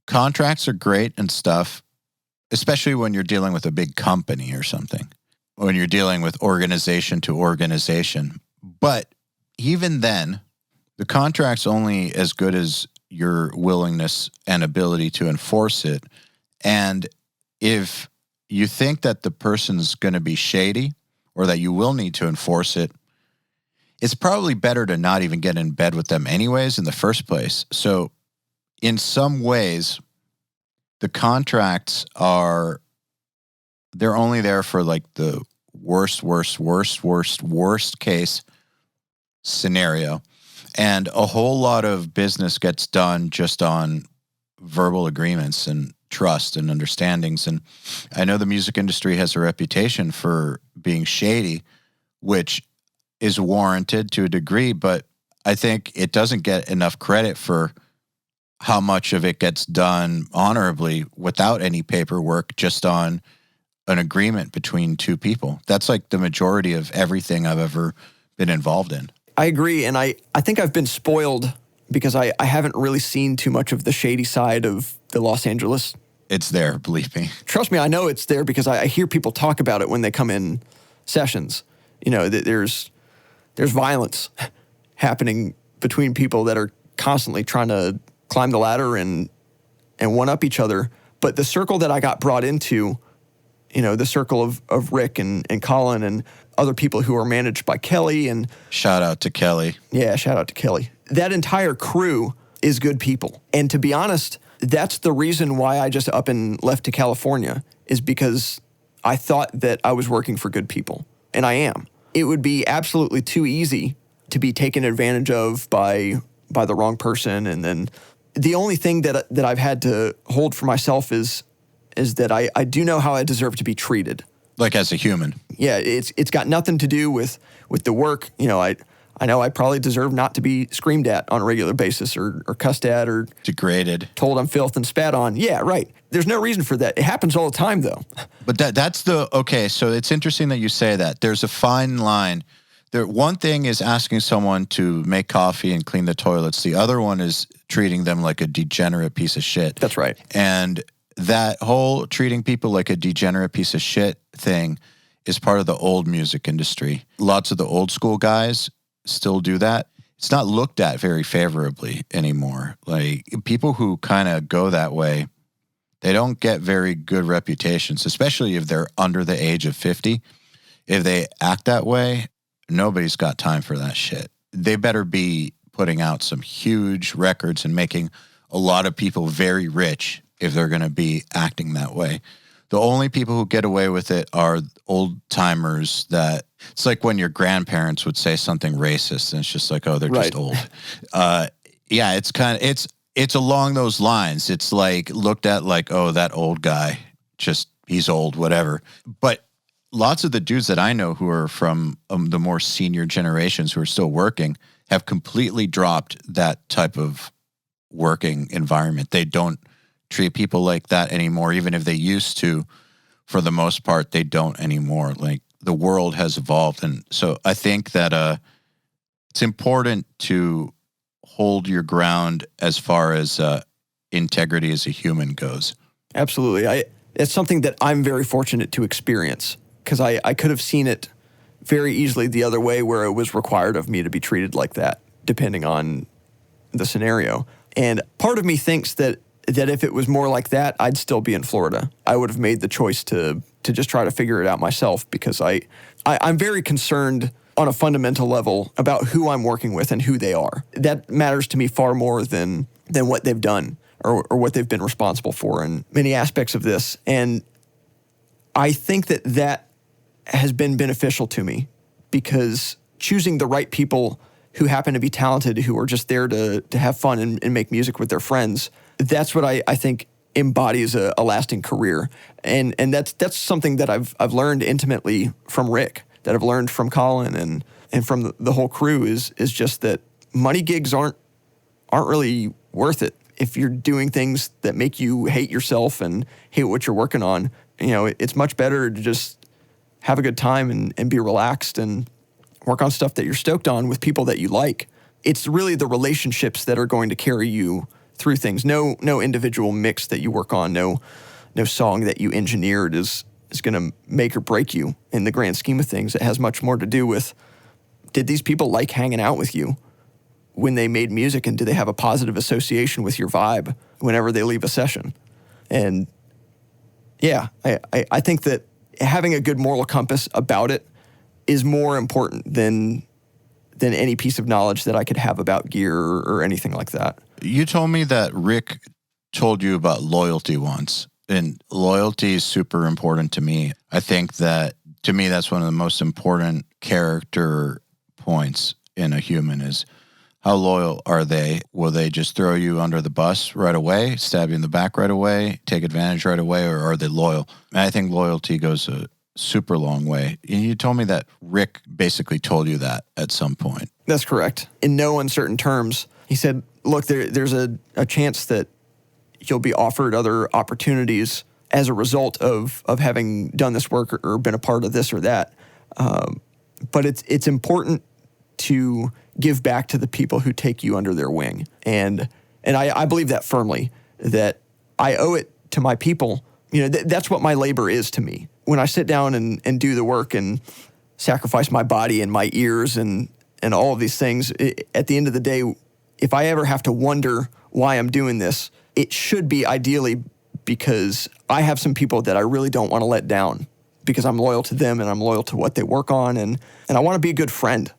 contracts are great and stuff, especially when you're dealing with a big company or something, when you're dealing with organization to organization. But even then, the contract's only as good as your willingness and ability to enforce it. And if you think that the person's going to be shady or that you will need to enforce it, it's probably better to not even get in bed with them anyways in the first place. So in some ways, the contracts they're only there for like the worst case scenario. And a whole lot of business gets done just on verbal agreements and trust and understandings. And I know the music industry has a reputation for being shady, which is warranted to a degree, but I think it doesn't get enough credit for how much of it gets done honorably without any paperwork, just on an agreement between two people. That's like the majority of everything I've ever been involved in. I agree, and I think I've been spoiled because I haven't really seen too much of the shady side of the Los Angeles. It's there, believe me. Trust me, I know it's there because I hear people talk about it when they come in sessions. You know, that there's violence happening between people that are constantly trying to climb the ladder and one-up each other. But the circle that I got brought into, you know, the circle of Rick and Colin and other people who are managed by Kelly and... Shout out to Kelly. Yeah, shout out to Kelly. That entire crew is good people. And to be honest, that's the reason why I just up and left to California, is because I thought that I was working for good people. And I am. It would be absolutely too easy to be taken advantage of by the wrong person. And then the only thing that I've had to hold for myself is that I do know how I deserve to be treated. Like as a human. Yeah, it's got nothing to do with the work. You know, I know I probably deserve not to be screamed at on a regular basis or cussed at or degraded, told I'm filth and spat on. Yeah, right. There's no reason for that. It happens all the time, though. But okay, so it's interesting that you say that. There's a fine line. One thing is asking someone to make coffee and clean the toilets. The other one is treating them like a degenerate piece of shit. That's right. And that whole treating people like a degenerate piece of shit thing is part of the old music industry. Lots of the old school guys still do that. It's not looked at very favorably anymore. Like, people who kind of go that way, they don't get very good reputations, especially if they're under the age of 50. If they act that way, nobody's got time for that shit. They better be putting out some huge records and making a lot of people very rich if they're going to be acting that way. The only people who get away with it are old timers. That it's like when your grandparents would say something racist and it's just like, oh, they're right. just old. Yeah, it's along those lines. It's like looked at like, oh, that old guy, just he's old, whatever. But lots of the dudes that I know who are from the more senior generations who are still working have completely dropped that type of working environment. They don't treat people like that anymore. Even if they used to, for the most part, they don't anymore. Like, the world has evolved. And so I think that it's important to hold your ground as far as integrity as a human goes. Absolutely. It's something that I'm very fortunate to experience, because I could have seen it very easily the other way, where it was required of me to be treated like that, depending on the scenario. And part of me thinks that if it was more like that, I'd still be in Florida. I would have made the choice to just try to figure it out myself, because I'm very concerned on a fundamental level about who I'm working with and who they are. That matters to me far more than what they've done or what they've been responsible for in many aspects of this. And I think that has been beneficial to me, because choosing the right people who happen to be talented, who are just there to have fun and make music with their friends, that's what I think embodies a lasting career. And that's something that I've learned intimately from Rick, that I've learned from Colin and from the whole crew is just that money gigs aren't really worth it. If you're doing things that make you hate yourself and hate what you're working on, you know, it's much better to just have a good time and be relaxed and Work on stuff that you're stoked on with people that you like. It's really the relationships that are going to carry you through things. No individual mix that you work on, no song that you engineered is going to make or break you in the grand scheme of things. It has much more to do with, did these people like hanging out with you when they made music, and do they have a positive association with your vibe whenever they leave a session? And yeah, I think that having a good moral compass about it is more important than any piece of knowledge that I could have about gear or anything like that. You told me that Rick told you about loyalty once, and loyalty is super important to me. I think that, to me, that's one of the most important character points in a human is, how loyal are they? Will they just throw you under the bus right away, stab you in the back right away, take advantage right away, or are they loyal? And I think loyalty goes a super long way. And you told me that Rick basically told you that at some point. That's correct. In no uncertain terms, he said, look, there's a chance that you'll be offered other opportunities as a result of having done this work or been a part of this or that. But it's important to give back to the people who take you under their wing. And I believe that firmly, that I owe it to my people. That's what my labor is to me. When I sit down and do the work and sacrifice my body and my ears and all of these things, at the end of the day, if I ever have to wonder why I'm doing this, it should be ideally because I have some people that I really don't want to let down, because I'm loyal to them and I'm loyal to what they work on, and I want to be a good friend.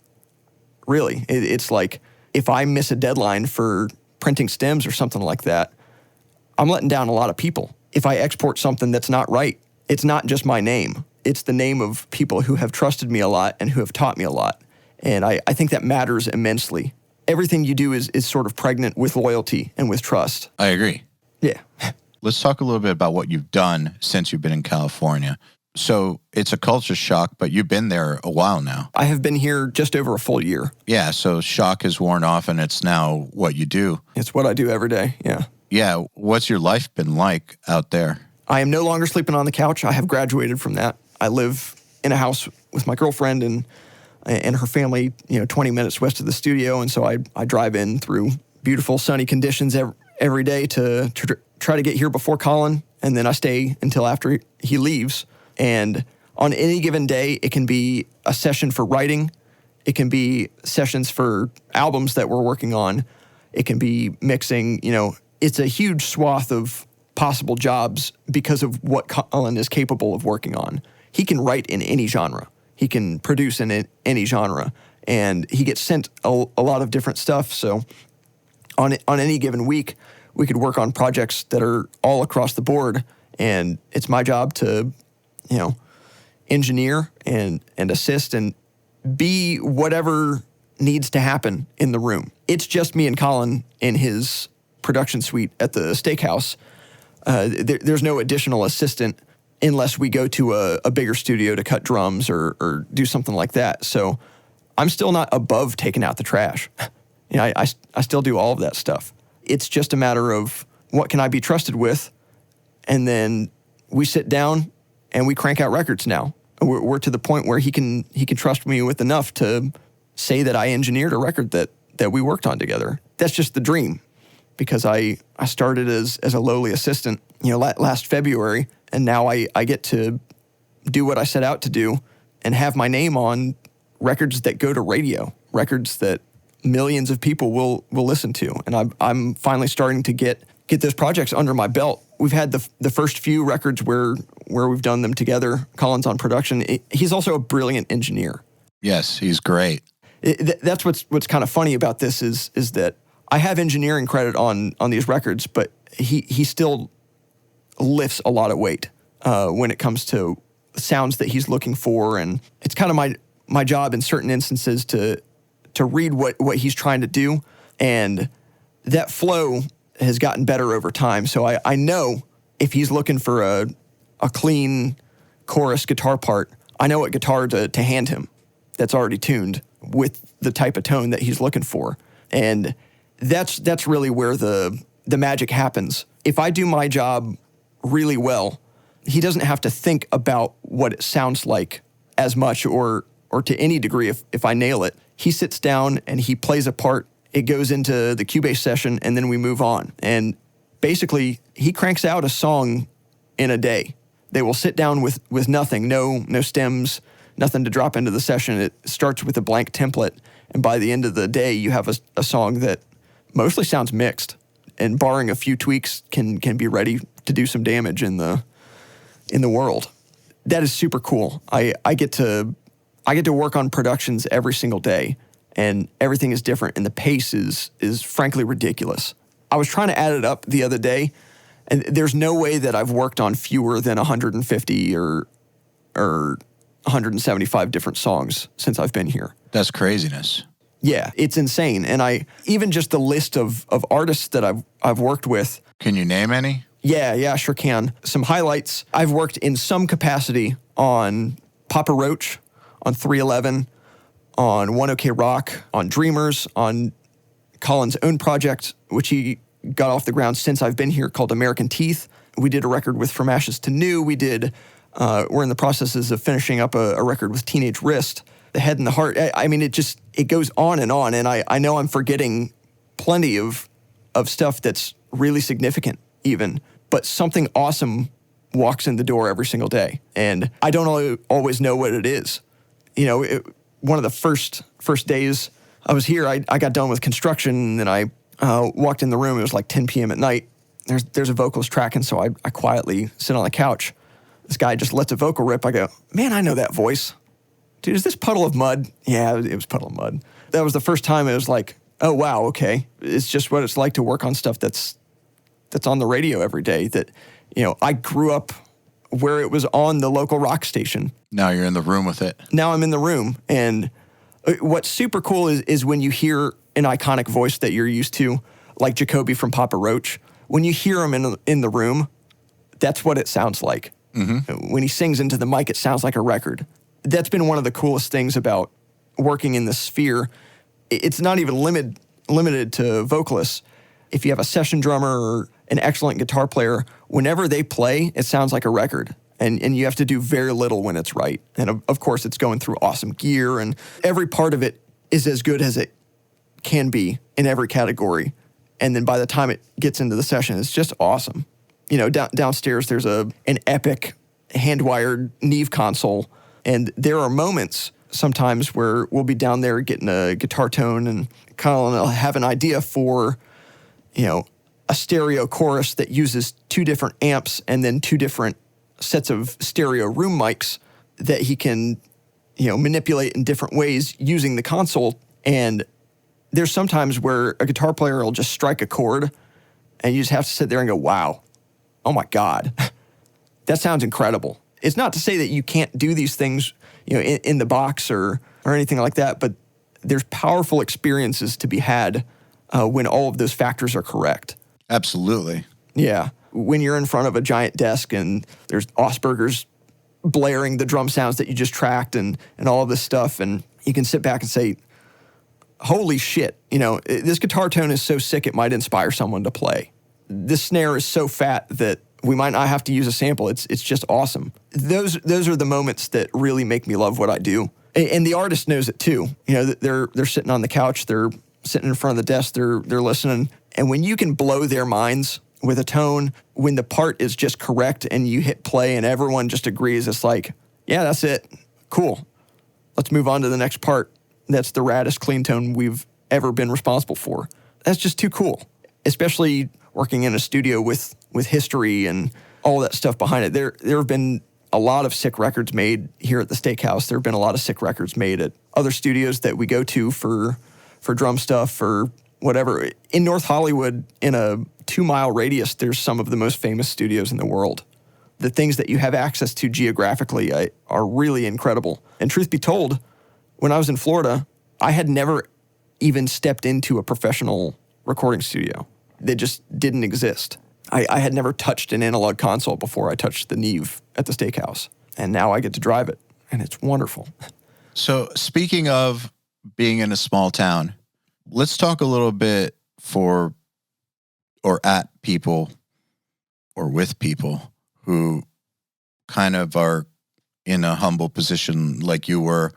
Really, it's like if I miss a deadline for printing stems or something like that, I'm letting down a lot of people. If I export something that's not right, it's not just my name. It's the name of people who have trusted me a lot and who have taught me a lot. And I think that matters immensely. Everything you do is sort of pregnant with loyalty and with trust. I agree. Yeah. Let's talk a little bit about what you've done since you've been in California. So it's a culture shock, but you've been there a while now. I have been here just over a full year. Yeah, so shock has worn off and it's now what you do. It's what I do every day, yeah. Yeah, what's your life been like out there? I am no longer sleeping on the couch. I have graduated from that. I live in a house with my girlfriend and her family, 20 minutes west of the studio, and so I drive in through beautiful sunny conditions every day to try to get here before Colin, and then I stay until after he leaves. And on any given day, it can be a session for writing. It can be sessions for albums that we're working on. It can be mixing. It's a huge swath of possible jobs because of what Colin is capable of working on. He can write in any genre. He can produce in any genre. And he gets sent a lot of different stuff. So on any given week, we could work on projects that are all across the board. And it's my job to engineer and assist and be whatever needs to happen in the room. It's just me and Colin in his production suite at the steakhouse. There's no additional assistant unless we go to a bigger studio to cut drums or do something like that. So I'm still not above taking out the trash. I still do all of that stuff. It's just a matter of what can I be trusted with, and then we sit down and we crank out records now. We're to the point where he can trust me with enough to say that I engineered a record that we worked on together. That's just the dream, because I started as a lowly assistant, last February, and now I get to do what I set out to do and have my name on records that go to radio, records that millions of people will listen to. And I'm finally starting to get those projects under my belt. We've had the first few records where we've done them together. Colin's on production. He's also a brilliant engineer. Yes, he's great. That's what's kind of funny about this is that I have engineering credit on these records, but he still lifts a lot of weight when it comes to sounds that he's looking for, and it's kind of my job in certain instances to read what he's trying to do, and that flow has gotten better over time. So I know if he's looking for a clean chorus guitar part, I know what guitar to hand him that's already tuned with the type of tone that he's looking for. And that's really where the magic happens. If I do my job really well, he doesn't have to think about what it sounds like as much, or or to any degree if I nail it. He sits down and he plays a part. It goes into the Cubase session, and then we move on. And basically, he cranks out a song in a day. They will sit down with nothing, no stems, nothing to drop into the session. It starts with a blank template, and by the end of the day, you have a song that mostly sounds mixed, and barring a few tweaks, can be ready to do some damage in the world. That is super cool. I get to work on productions every single day, and everything is different, and the pace is frankly ridiculous. I was trying to add it up the other day, and there's no way that I've worked on fewer than 150 or 175 different songs since I've been here. That's craziness. Yeah, it's insane. And even just the list of artists that I've worked with. Can you name any? Yeah, sure can. Some highlights. I've worked in some capacity on Papa Roach, on 311, on One OK Rock, on Dreamers, on Colin's own project, which he got off the ground since I've been here, called American Teeth. We did a record with From Ashes to New. We're in the processes of finishing up a record with Teenage Wrist, The Head and the Heart. I mean, it goes on, and I know I'm forgetting plenty of stuff that's really significant even, but something awesome walks in the door every single day, and I don't always know what it is. You know, one of the first days I was here, I got done with construction, and then I walked in the room. It was like 10 p.m. at night. There's a vocalist tracking, so I quietly sit on the couch. This guy just lets a vocal rip. I go, man, I know that voice. Dude, is this Puddle of Mud? Yeah, it was Puddle of Mud. That was the first time it was like, oh, wow, okay. It's just what it's like to work on stuff that's on the radio every day that, you know, I grew up where it was on the local rock station. Now you're in the room with it. Now I'm in the room. And what's super cool is when you hear an iconic voice that you're used to, like Jacoby from Papa Roach, when you hear him in the room, that's what it sounds like. Mm-hmm. When he sings into the mic, it sounds like a record. That's been one of the coolest things about working in this sphere. It's not even limited to vocalists. If you have a session drummer or an excellent guitar player, whenever they play, it sounds like a record. And you have to do very little when it's right. And of course, it's going through awesome gear, and every part of it is as good as it can be in every category. And then by the time it gets into the session, it's just awesome. You know, downstairs, there's an epic hand-wired Neve console, and there are moments sometimes where we'll be down there getting a guitar tone, and Colin will have an idea for, you know, a stereo chorus that uses two different amps and then two different sets of stereo room mics that he can, you know, manipulate in different ways using the console. And there's sometimes where a guitar player will just strike a chord, and you just have to sit there and go, wow, oh my God, that sounds incredible. It's not to say that you can't do these things, you know, in the box or anything like that, but there's powerful experiences to be had when all of those factors are correct. Absolutely. Yeah. When you're in front of a giant desk and there's Asperger's blaring the drum sounds that you just tracked and all of this stuff, and you can sit back and say, holy shit, you know, this guitar tone is so sick it might inspire someone to play. This snare is so fat that we might not have to use a sample. It's just awesome. Those are the moments that really make me love what I do. And the artist knows it too. You know, they're sitting on the couch, they're sitting in front of the desk, they're listening. And when you can blow their minds with a tone, when the part is just correct and you hit play and everyone just agrees, it's like, yeah, that's it. Cool. Let's move on to the next part. That's the raddest clean tone we've ever been responsible for. That's just too cool, especially working in a studio with history and all that stuff behind it. There have been a lot of sick records made here at the Steakhouse. There have been a lot of sick records made at other studios that we go to for drum stuff or whatever. In North Hollywood, in a 2-mile radius, there's some of the most famous studios in the world. The things that you have access to geographically are really incredible. And truth be told, when I was in Florida, I had never even stepped into a professional recording studio. They just didn't exist. I had never touched an analog console before I touched the Neve at the Steakhouse. And now I get to drive it, and it's wonderful. So speaking of being in a small town, let's talk a little bit at people or with people who kind of are in a humble position like you were,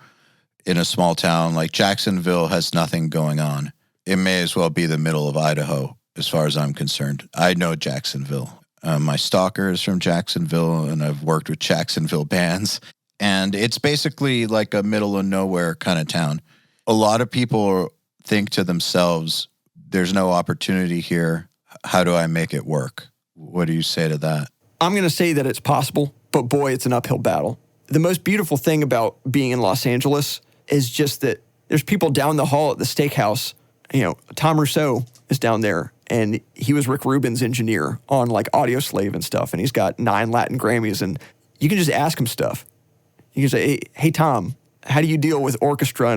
in a small town like Jacksonville has nothing going on. It may as well be the middle of Idaho, as far as I'm concerned. I know Jacksonville. My stalker is from Jacksonville, and I've worked with Jacksonville bands. And it's basically like a middle of nowhere kind of town. A lot of people think to themselves, there's no opportunity here. How do I make it work? What do you say to that? I'm going to say that it's possible, but boy, it's an uphill battle. The most beautiful thing about being in Los Angeles is just that there's people down the hall at the steakhouse. You know, Tom Rousseau is down there, and he was Rick Rubin's engineer on like Audio Slave and stuff, and he's got 9 Latin Grammys, and you can just ask him stuff. You can say, hey Tom, how do you deal with orchestra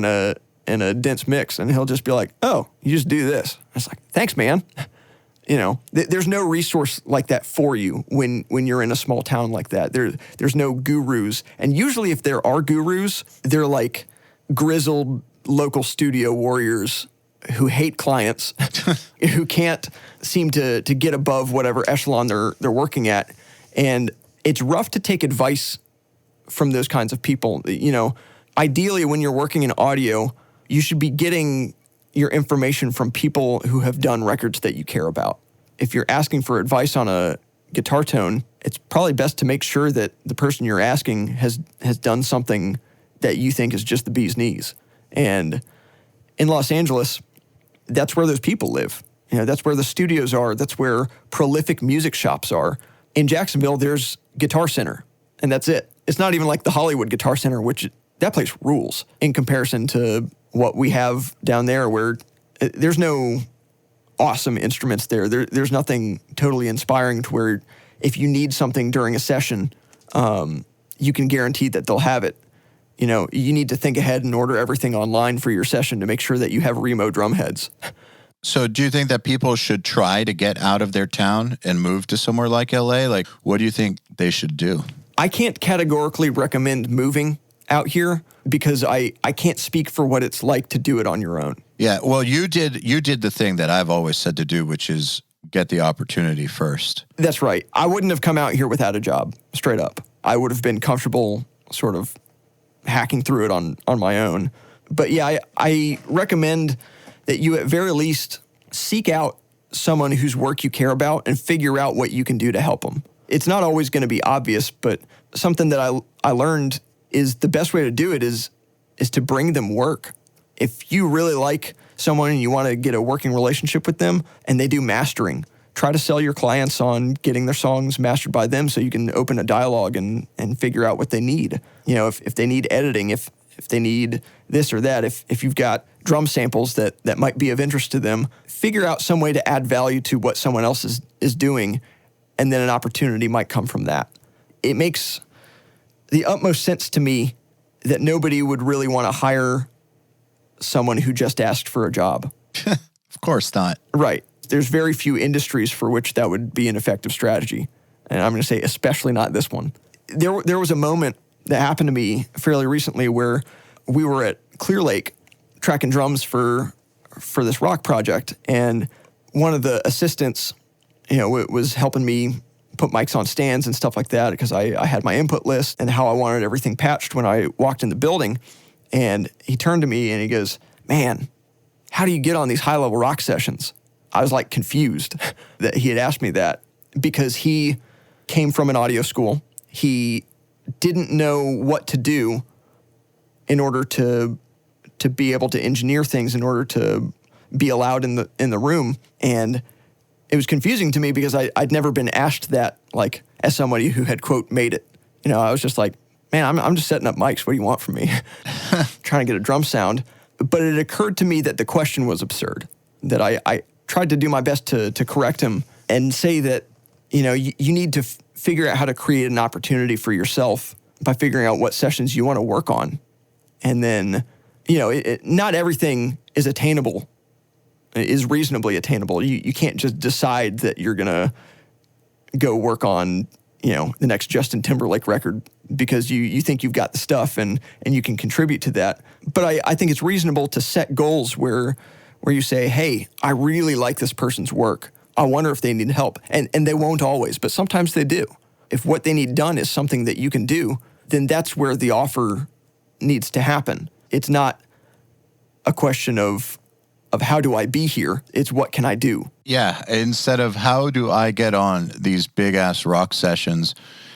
in a dense mix? And he'll just be like, oh, you just do this. It's like, thanks, man. You know, there's no resource like that for you when you're in a small town like that. There's no gurus. And usually if there are gurus, they're like grizzled local studio warriors who hate clients, who can't seem to get above whatever echelon they're working at. And it's rough to take advice from those kinds of people. You know, ideally when you're working in audio, you should be getting your information from people who have done records that you care about. If you're asking for advice on a guitar tone, it's probably best to make sure that the person you're asking has done something that you think is just the bee's knees. And in Los Angeles, that's where those people live. You know, that's where the studios are. That's where prolific music shops are. In Jacksonville, there's Guitar Center, and that's it. It's not even like the Hollywood Guitar Center, which that place rules in comparison to what we have down there, where there's no awesome instruments there. There's nothing totally inspiring to where if you need something during a session, you can guarantee that they'll have it. You know, you need to think ahead and order everything online for your session to make sure that you have Remo drum heads. So do you think that people should try to get out of their town and move to somewhere like LA? Like, what do you think they should do? I can't categorically recommend moving out here because I can't speak for what it's like to do it on your own. Yeah, well, you did the thing that I've always said to do, which is get the opportunity first. That's right. I wouldn't have come out here without a job, straight up. I would have been comfortable sort of hacking through it on my own. But yeah, I recommend that you at very least seek out someone whose work you care about and figure out what you can do to help them. It's not always going to be obvious, but something that I learned is the best way to do it is to bring them work. If you really like someone and you want to get a working relationship with them and they do mastering, try to sell your clients on getting their songs mastered by them so you can open a dialogue and figure out what they need. You know, if they need editing, if they need this or that, if you've got drum samples that might be of interest to them, figure out some way to add value to what someone else is doing, and then an opportunity might come from that. It makes the utmost sense to me that nobody would really want to hire someone who just asked for a job. Of course not. Right. There's very few industries for which that would be an effective strategy. And I'm going to say especially not this one. There was a moment that happened to me fairly recently where we were at Clear Lake tracking drums for this rock project. And one of the assistants, you know, was helping me put mics on stands and stuff like that because I had my input list and how I wanted everything patched when I walked in the building. And he turned to me and he goes, "Man, how do you get on these high-level rock sessions?" I was like confused that he had asked me that because he came from an audio school. He didn't know what to do in order to be able to engineer things, in order to be allowed in the room. And it was confusing to me because I'd never been asked that, like, as somebody who had, quote, made it. You know, I was just like, man, I'm just setting up mics. What do you want from me? Trying to get a drum sound. But it occurred to me that the question was absurd, that I tried to do my best to correct him and say that, you know, you need to figure out how to create an opportunity for yourself by figuring out what sessions you want to work on. And then, you know, not everything is attainable, is reasonably attainable. You can't just decide that you're going to go work on, you know, the next Justin Timberlake record because you think you've got the stuff and you can contribute to that. But I think it's reasonable to set goals where you say, hey, I really like this person's work. I wonder if they need help. And they won't always, but sometimes they do. If what they need done is something that you can do, then that's where the offer needs to happen. it's not a question of how do I be here? It's what can I do? Yeah, instead of how do I get on these big-ass rock sessions,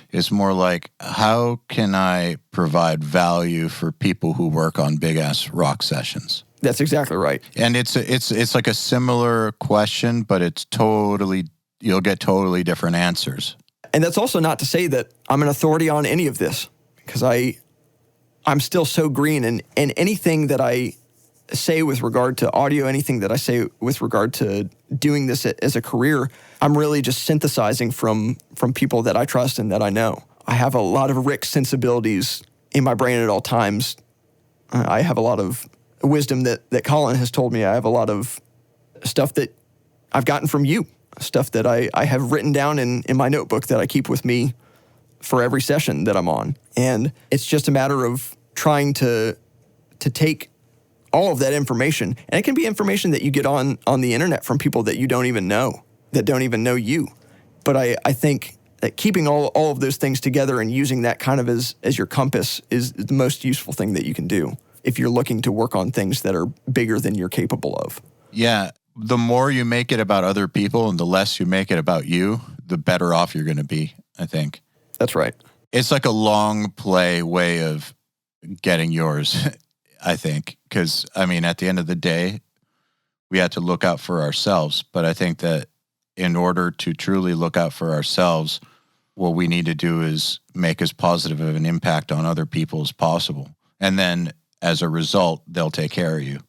it's more like how can I provide value for people who work on big-ass rock sessions? That's exactly right. And it's like a similar question, but you'll get totally different answers. And that's also not to say that I'm an authority on any of this, because I'm still so green, and anything that I say with regard to audio, anything that I say with regard to doing this as a career, I'm really just synthesizing from people that I trust and that I know. I have a lot of Rick sensibilities in my brain at all times. I have a lot of wisdom that Colin has told me. I have a lot of stuff that I've gotten from you, stuff that I have written down in my notebook that I keep with me for every session that I'm on. And it's just a matter of trying to take all of that information. And it can be information that you get on the internet from people that you don't even know, that don't even know you. But I think that keeping all of those things together and using that kind of as your compass is the most useful thing that you can do if you're looking to work on things that are bigger than you're capable of. Yeah. The more you make it about other people and the less you make it about you, the better off you're going to be, I think. That's right. It's like a long play way of getting yours, I think. Because, I mean, at the end of the day, we had to look out for ourselves. But I think that in order to truly look out for ourselves, what we need to do is make as positive of an impact on other people as possible. And then, as a result, they'll take care of you,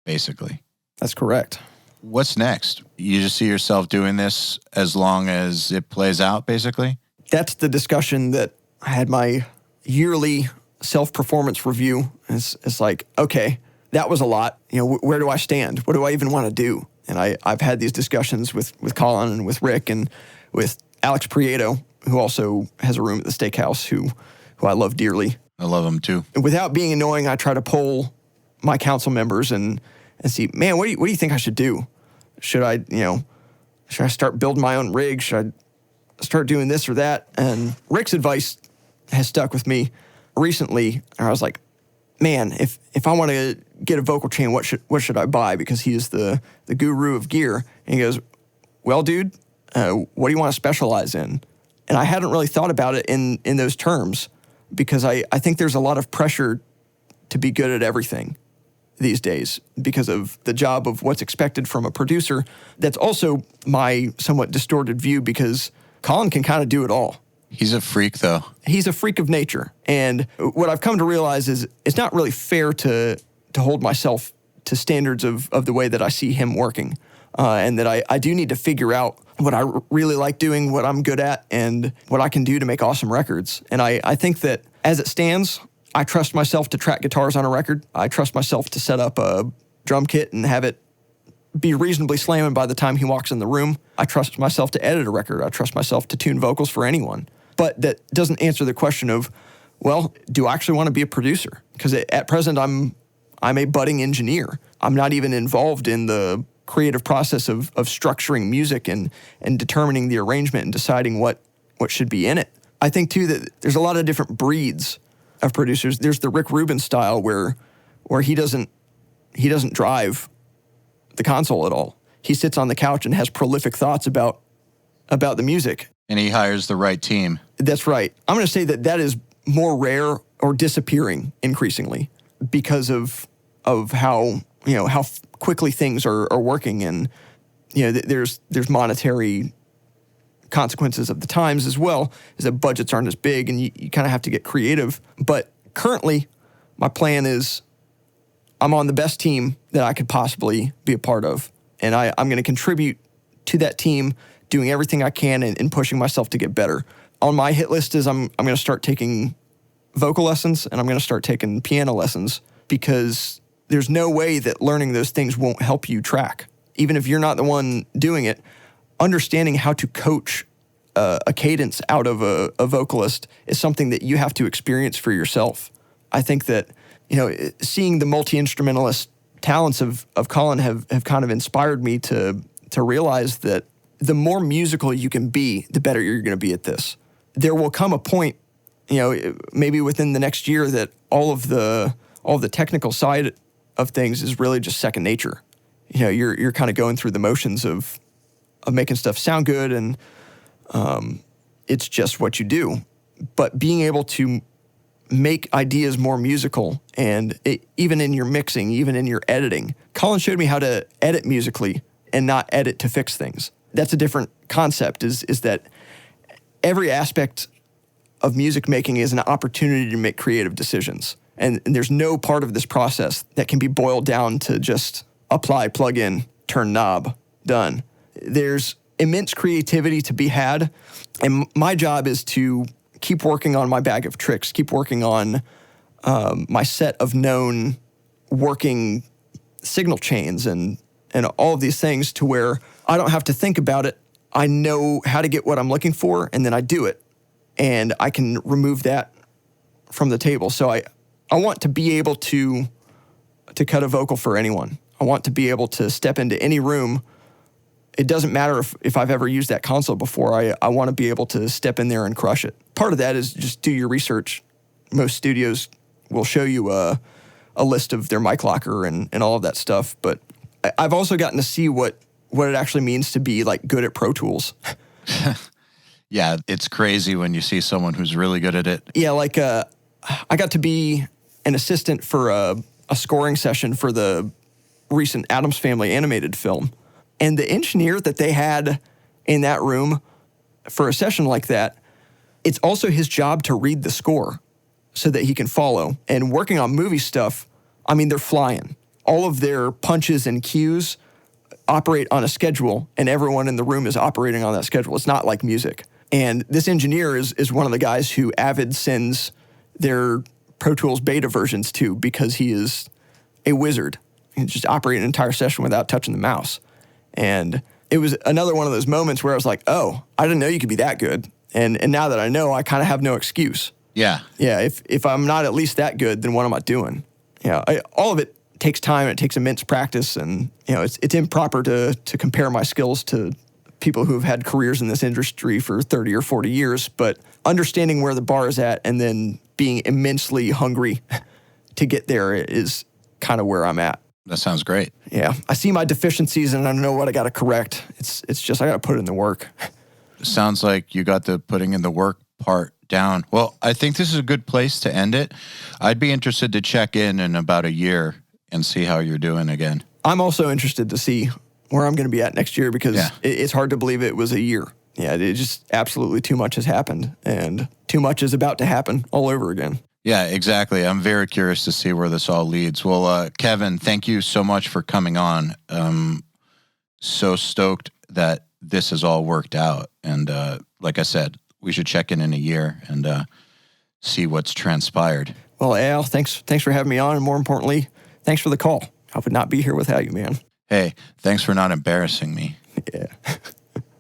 basically. That's correct. What's next? You just see yourself doing this as long as it plays out, basically? That's the discussion that I had my yearly self-performance review. It's like, okay, that was a lot. You know, where do I stand? What do I even want to do? And I've had these discussions with Colin and with Rick and with Alex Prieto, who also has a room at the steakhouse, who I love dearly. I love him too. And without being annoying, I try to poll my council members and see, man, what do you think I should do? Should I start building my own rig? Should I start doing this or that? And Rick's advice has stuck with me recently. I was like, man, if I want to get a vocal chain, what should I buy? Because he is the guru of gear. And he goes, well, dude, what do you want to specialize in? And I hadn't really thought about it in those terms, because I think there's a lot of pressure to be good at everything these days because of the job of what's expected from a producer. That's also my somewhat distorted view, because Colin can kind of do it all. He's a freak, though. He's a freak of nature. And what I've come to realize is it's not really fair to hold myself to standards of the way that I see him working. And that I do need to figure out what I really like doing, what I'm good at, and what I can do to make awesome records. And I think that as it stands, I trust myself to track guitars on a record. I trust myself to set up a drum kit and have it be reasonably slamming by the time he walks in the room. I trust myself to edit a record. I trust myself to tune vocals for anyone. But that doesn't answer the question of, well, do I actually want to be a producer? Because at present, I'm a budding engineer. I'm not even involved in the creative process of structuring music and determining the arrangement and deciding what should be in it. I think, too, that there's a lot of different breeds of producers. There's the Rick Rubin style where he doesn't drive the console at all. He sits on the couch and has prolific thoughts about the music. And he hires the right team. That's right. I'm going to say that is more rare or disappearing increasingly because of how quickly things are working, and there's monetary consequences of the times as well, is that budgets aren't as big and you kind of have to get creative. But currently, my plan is I'm on the best team that I could possibly be a part of, and I'm going to contribute to that team, doing everything I can and pushing myself to get better. On my hit list is I'm going to start taking vocal lessons and I'm going to start taking piano lessons, because there's no way that learning those things won't help you track. Even if you're not the one doing it, understanding how to coach a cadence out of a vocalist is something that you have to experience for yourself. I think that, seeing the multi-instrumentalist talents of Colin have kind of inspired me to realize that the more musical you can be, the better you're going to be at this. There will come a point, maybe within the next year, that all of the all the technical side of things is really just second nature. You know, you're kind of going through the motions of making stuff sound good, and it's just what you do. But being able to make ideas more musical, and even in your mixing, even in your editing. Colin showed me how to edit musically and not edit to fix things. That's a different concept, is that every aspect of music making is an opportunity to make creative decisions. And there's no part of this process that can be boiled down to just apply, plug in, turn knob, done. There's immense creativity to be had, and my job is to keep working on my bag of tricks, keep working on my set of known working signal chains and all of these things to where I don't have to think about it. I know how to get what I'm looking for, and then I do it. And I can remove that from the table. So I want to be able to cut a vocal for anyone. I want to be able to step into any room. It doesn't matter if I've ever used that console before. I want to be able to step in there and crush it. Part of that is just do your research. Most studios will show you a list of their mic locker and all of that stuff. But I've also gotten to see what it actually means to be like good at Pro Tools. Yeah, it's crazy when you see someone who's really good at it. Yeah, like I got to be an assistant for a scoring session for the recent Addams Family animated film. And the engineer that they had in that room for a session like that, it's also his job to read the score so that he can follow. And working on movie stuff, I mean, they're flying. All of their punches and cues operate on a schedule, and everyone in the room is operating on that schedule. It's not like music. And this engineer is one of the guys who Avid sends their Pro Tools beta versions to because he is a wizard. He can just operate an entire session without touching the mouse. And it was another one of those moments where I was like, oh, I didn't know you could be that good. And now that I know, I kind of have no excuse. Yeah. Yeah, if I'm not at least that good, then what am I doing? Yeah, all of it takes time, and it takes immense practice, and it's improper to compare my skills to people who have had careers in this industry for 30 or 40 years, but understanding where the bar is at and then being immensely hungry to get there is kind of where I'm at. That sounds great. Yeah, I see my deficiencies and I know what I got to correct. It's just I got to put in the work. Sounds like you got the putting in the work part down. Well, I think this is a good place to end it. I'd be interested to check in about a year and see how you're doing again. I'm also interested to see where I'm going to be at next year because it's hard to believe it was a year. Yeah, it just absolutely too much has happened, and too much is about to happen all over again. Yeah, exactly. I'm very curious to see where this all leads. Well, Kevin, thank you so much for coming on. So stoked that this has all worked out. And like I said, we should check in a year and see what's transpired. Well, Al, thanks for having me on. And more importantly, thanks for the call. I would not be here without you, man. Hey, thanks for not embarrassing me. Yeah.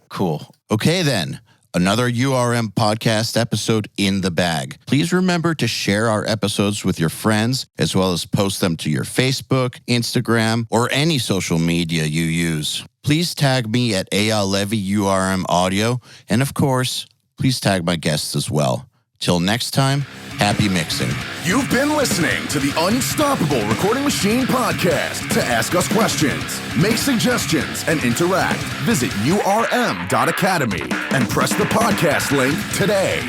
Cool. Okay, then. Another URM podcast episode in the bag. Please remember to share our episodes with your friends, as well as post them to your Facebook, Instagram, or any social media you use. Please tag me at EYAL Levy URM Audio, and of course, please tag my guests as well. Till next time, happy mixing. You've been listening to the Unstoppable Recording Machine Podcast. To ask us questions, make suggestions, and interact, visit urm.academy and press the podcast link today.